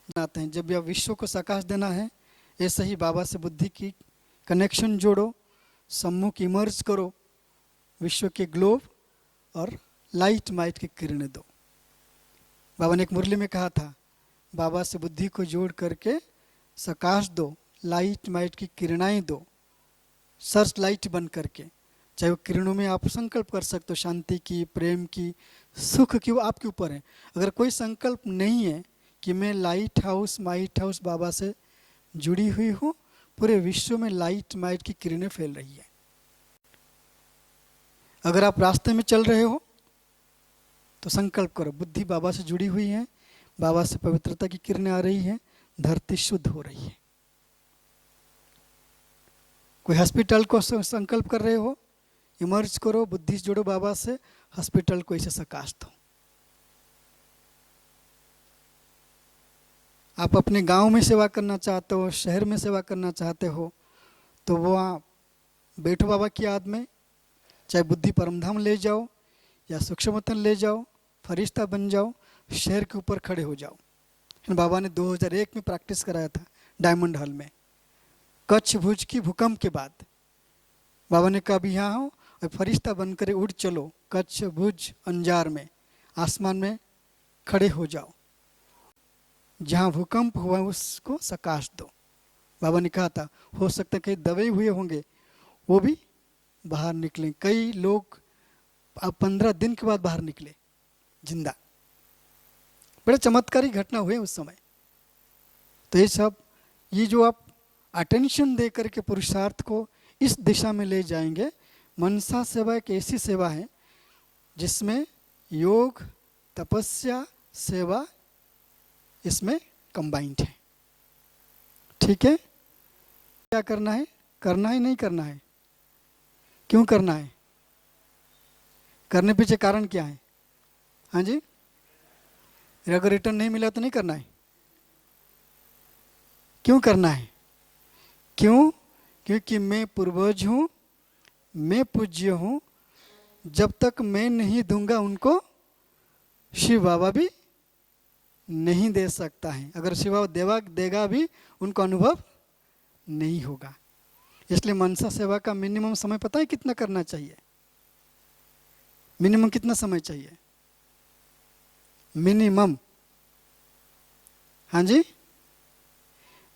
जाते हैं। जब यह विश्व को प्रकाश देना है, ऐसे ही बाबा से बुद्धि की कनेक्शन जोड़ो, सम्मुख इमर्ज करो, विश्व के ग्लोब और लाइट माइट की किरणें दो। बाबा ने एक मुरली में कहा था, बाबा से बुद्धि को जोड़ करके प्रकाश दो, लाइट माइट की किरणाएं दो, सर्च लाइट बन करके। चाहे वो किरणों में आप संकल्प कर सकते हो, शांति की, प्रेम की, सुख की, वो आपके ऊपर है। अगर कोई संकल्प नहीं है कि मैं लाइट हाउस माइट हाउस बाबा से जुड़ी हुई हूँ, पूरे विश्व में लाइट माइट की किरणें फैल रही है। अगर आप रास्ते में चल रहे हो तो संकल्प करो, बुद्धि बाबा से जुड़ी हुई है, बाबा से पवित्रता की किरणें आ रही है, धरती शुद्ध हो रही है। कोई हॉस्पिटल को संकल्प कर रहे हो, इमर्ज करो, बुद्धि से जोड़ो बाबा से, हॉस्पिटल को इसे प्रकाश दो। आप अपने गांव में सेवा करना चाहते हो, शहर में सेवा करना चाहते हो, तो वो आप बैठो बाबा की याद में, चाहे बुद्धि परमधाम ले जाओ या सूक्ष्मतन ले जाओ, फरिश्ता बन जाओ, शहर के ऊपर खड़े हो जाओ। बाबा ने 2001 में प्रैक्टिस कराया था डायमंड हॉल में, कच्छ भुज की भूकंप के बाद। बाबा ने कहा, यहाँ हो और फरिश्ता बनकर उड़ चलो, कच्छ भुज अंजार में, आसमान में खड़े हो जाओ, जहाँ भूकंप हुआ उसको प्रकाश दो। बाबा ने कहा था, हो सकता है कई दबे हुए होंगे वो भी बाहर निकले। कई लोग अब 15 दिन के बाद बाहर निकले जिंदा। बड़े चमत्कारी घटना हुए उस समय। तो ये सब, ये जो आप अटेंशन दे करके पुरुषार्थ को इस दिशा में ले जाएंगे। मनसा सेवा एक ऐसी सेवा है जिसमें योग, तपस्या, सेवा इसमें कंबाइंड है। ठीक है, क्या करना है, करना है नहीं करना है, क्यों करना है, करने पीछे कारण क्या है? हाँ जी, अगर रिटर्न नहीं मिला तो नहीं करना है, क्यों करना है? क्यों? क्योंकि मैं पूर्वज हूँ, मैं पूज्य हूँ, जब तक मैं नहीं दूंगा उनको शिव बाबा भी नहीं दे सकता है। अगर शिव बाबा देगा भी उनको अनुभव नहीं होगा। इसलिए मनसा सेवा का मिनिमम समय पता है कितना करना चाहिए? मिनिमम कितना समय चाहिए? मिनिमम, हाँ जी,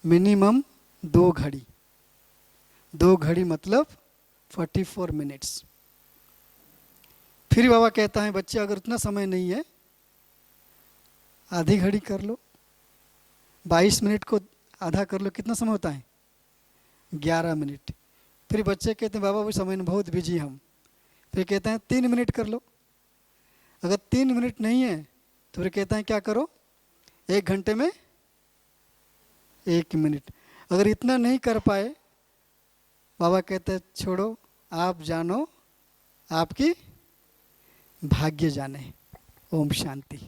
मिनिमम 2 घड़ी। 2 घड़ी मतलब 44 मिनट्स। फिर बाबा कहता है, बच्चे अगर उतना समय नहीं है, आधी घड़ी कर लो, 22 मिनट को आधा कर लो, कितना समय होता है? 11 मिनट। फिर बच्चे कहते हैं, बाबा वो समय में बहुत बिजी हम। फिर कहते हैं 3 मिनट कर लो। अगर 3 मिनट नहीं है तो फिर कहते हैं क्या करो, 1 घंटे में 1 मिनट। अगर इतना नहीं कर पाए, बाबा कहते हैं छोड़ो, आप जानो, आपकी भाग्य जाने। ओम शांति।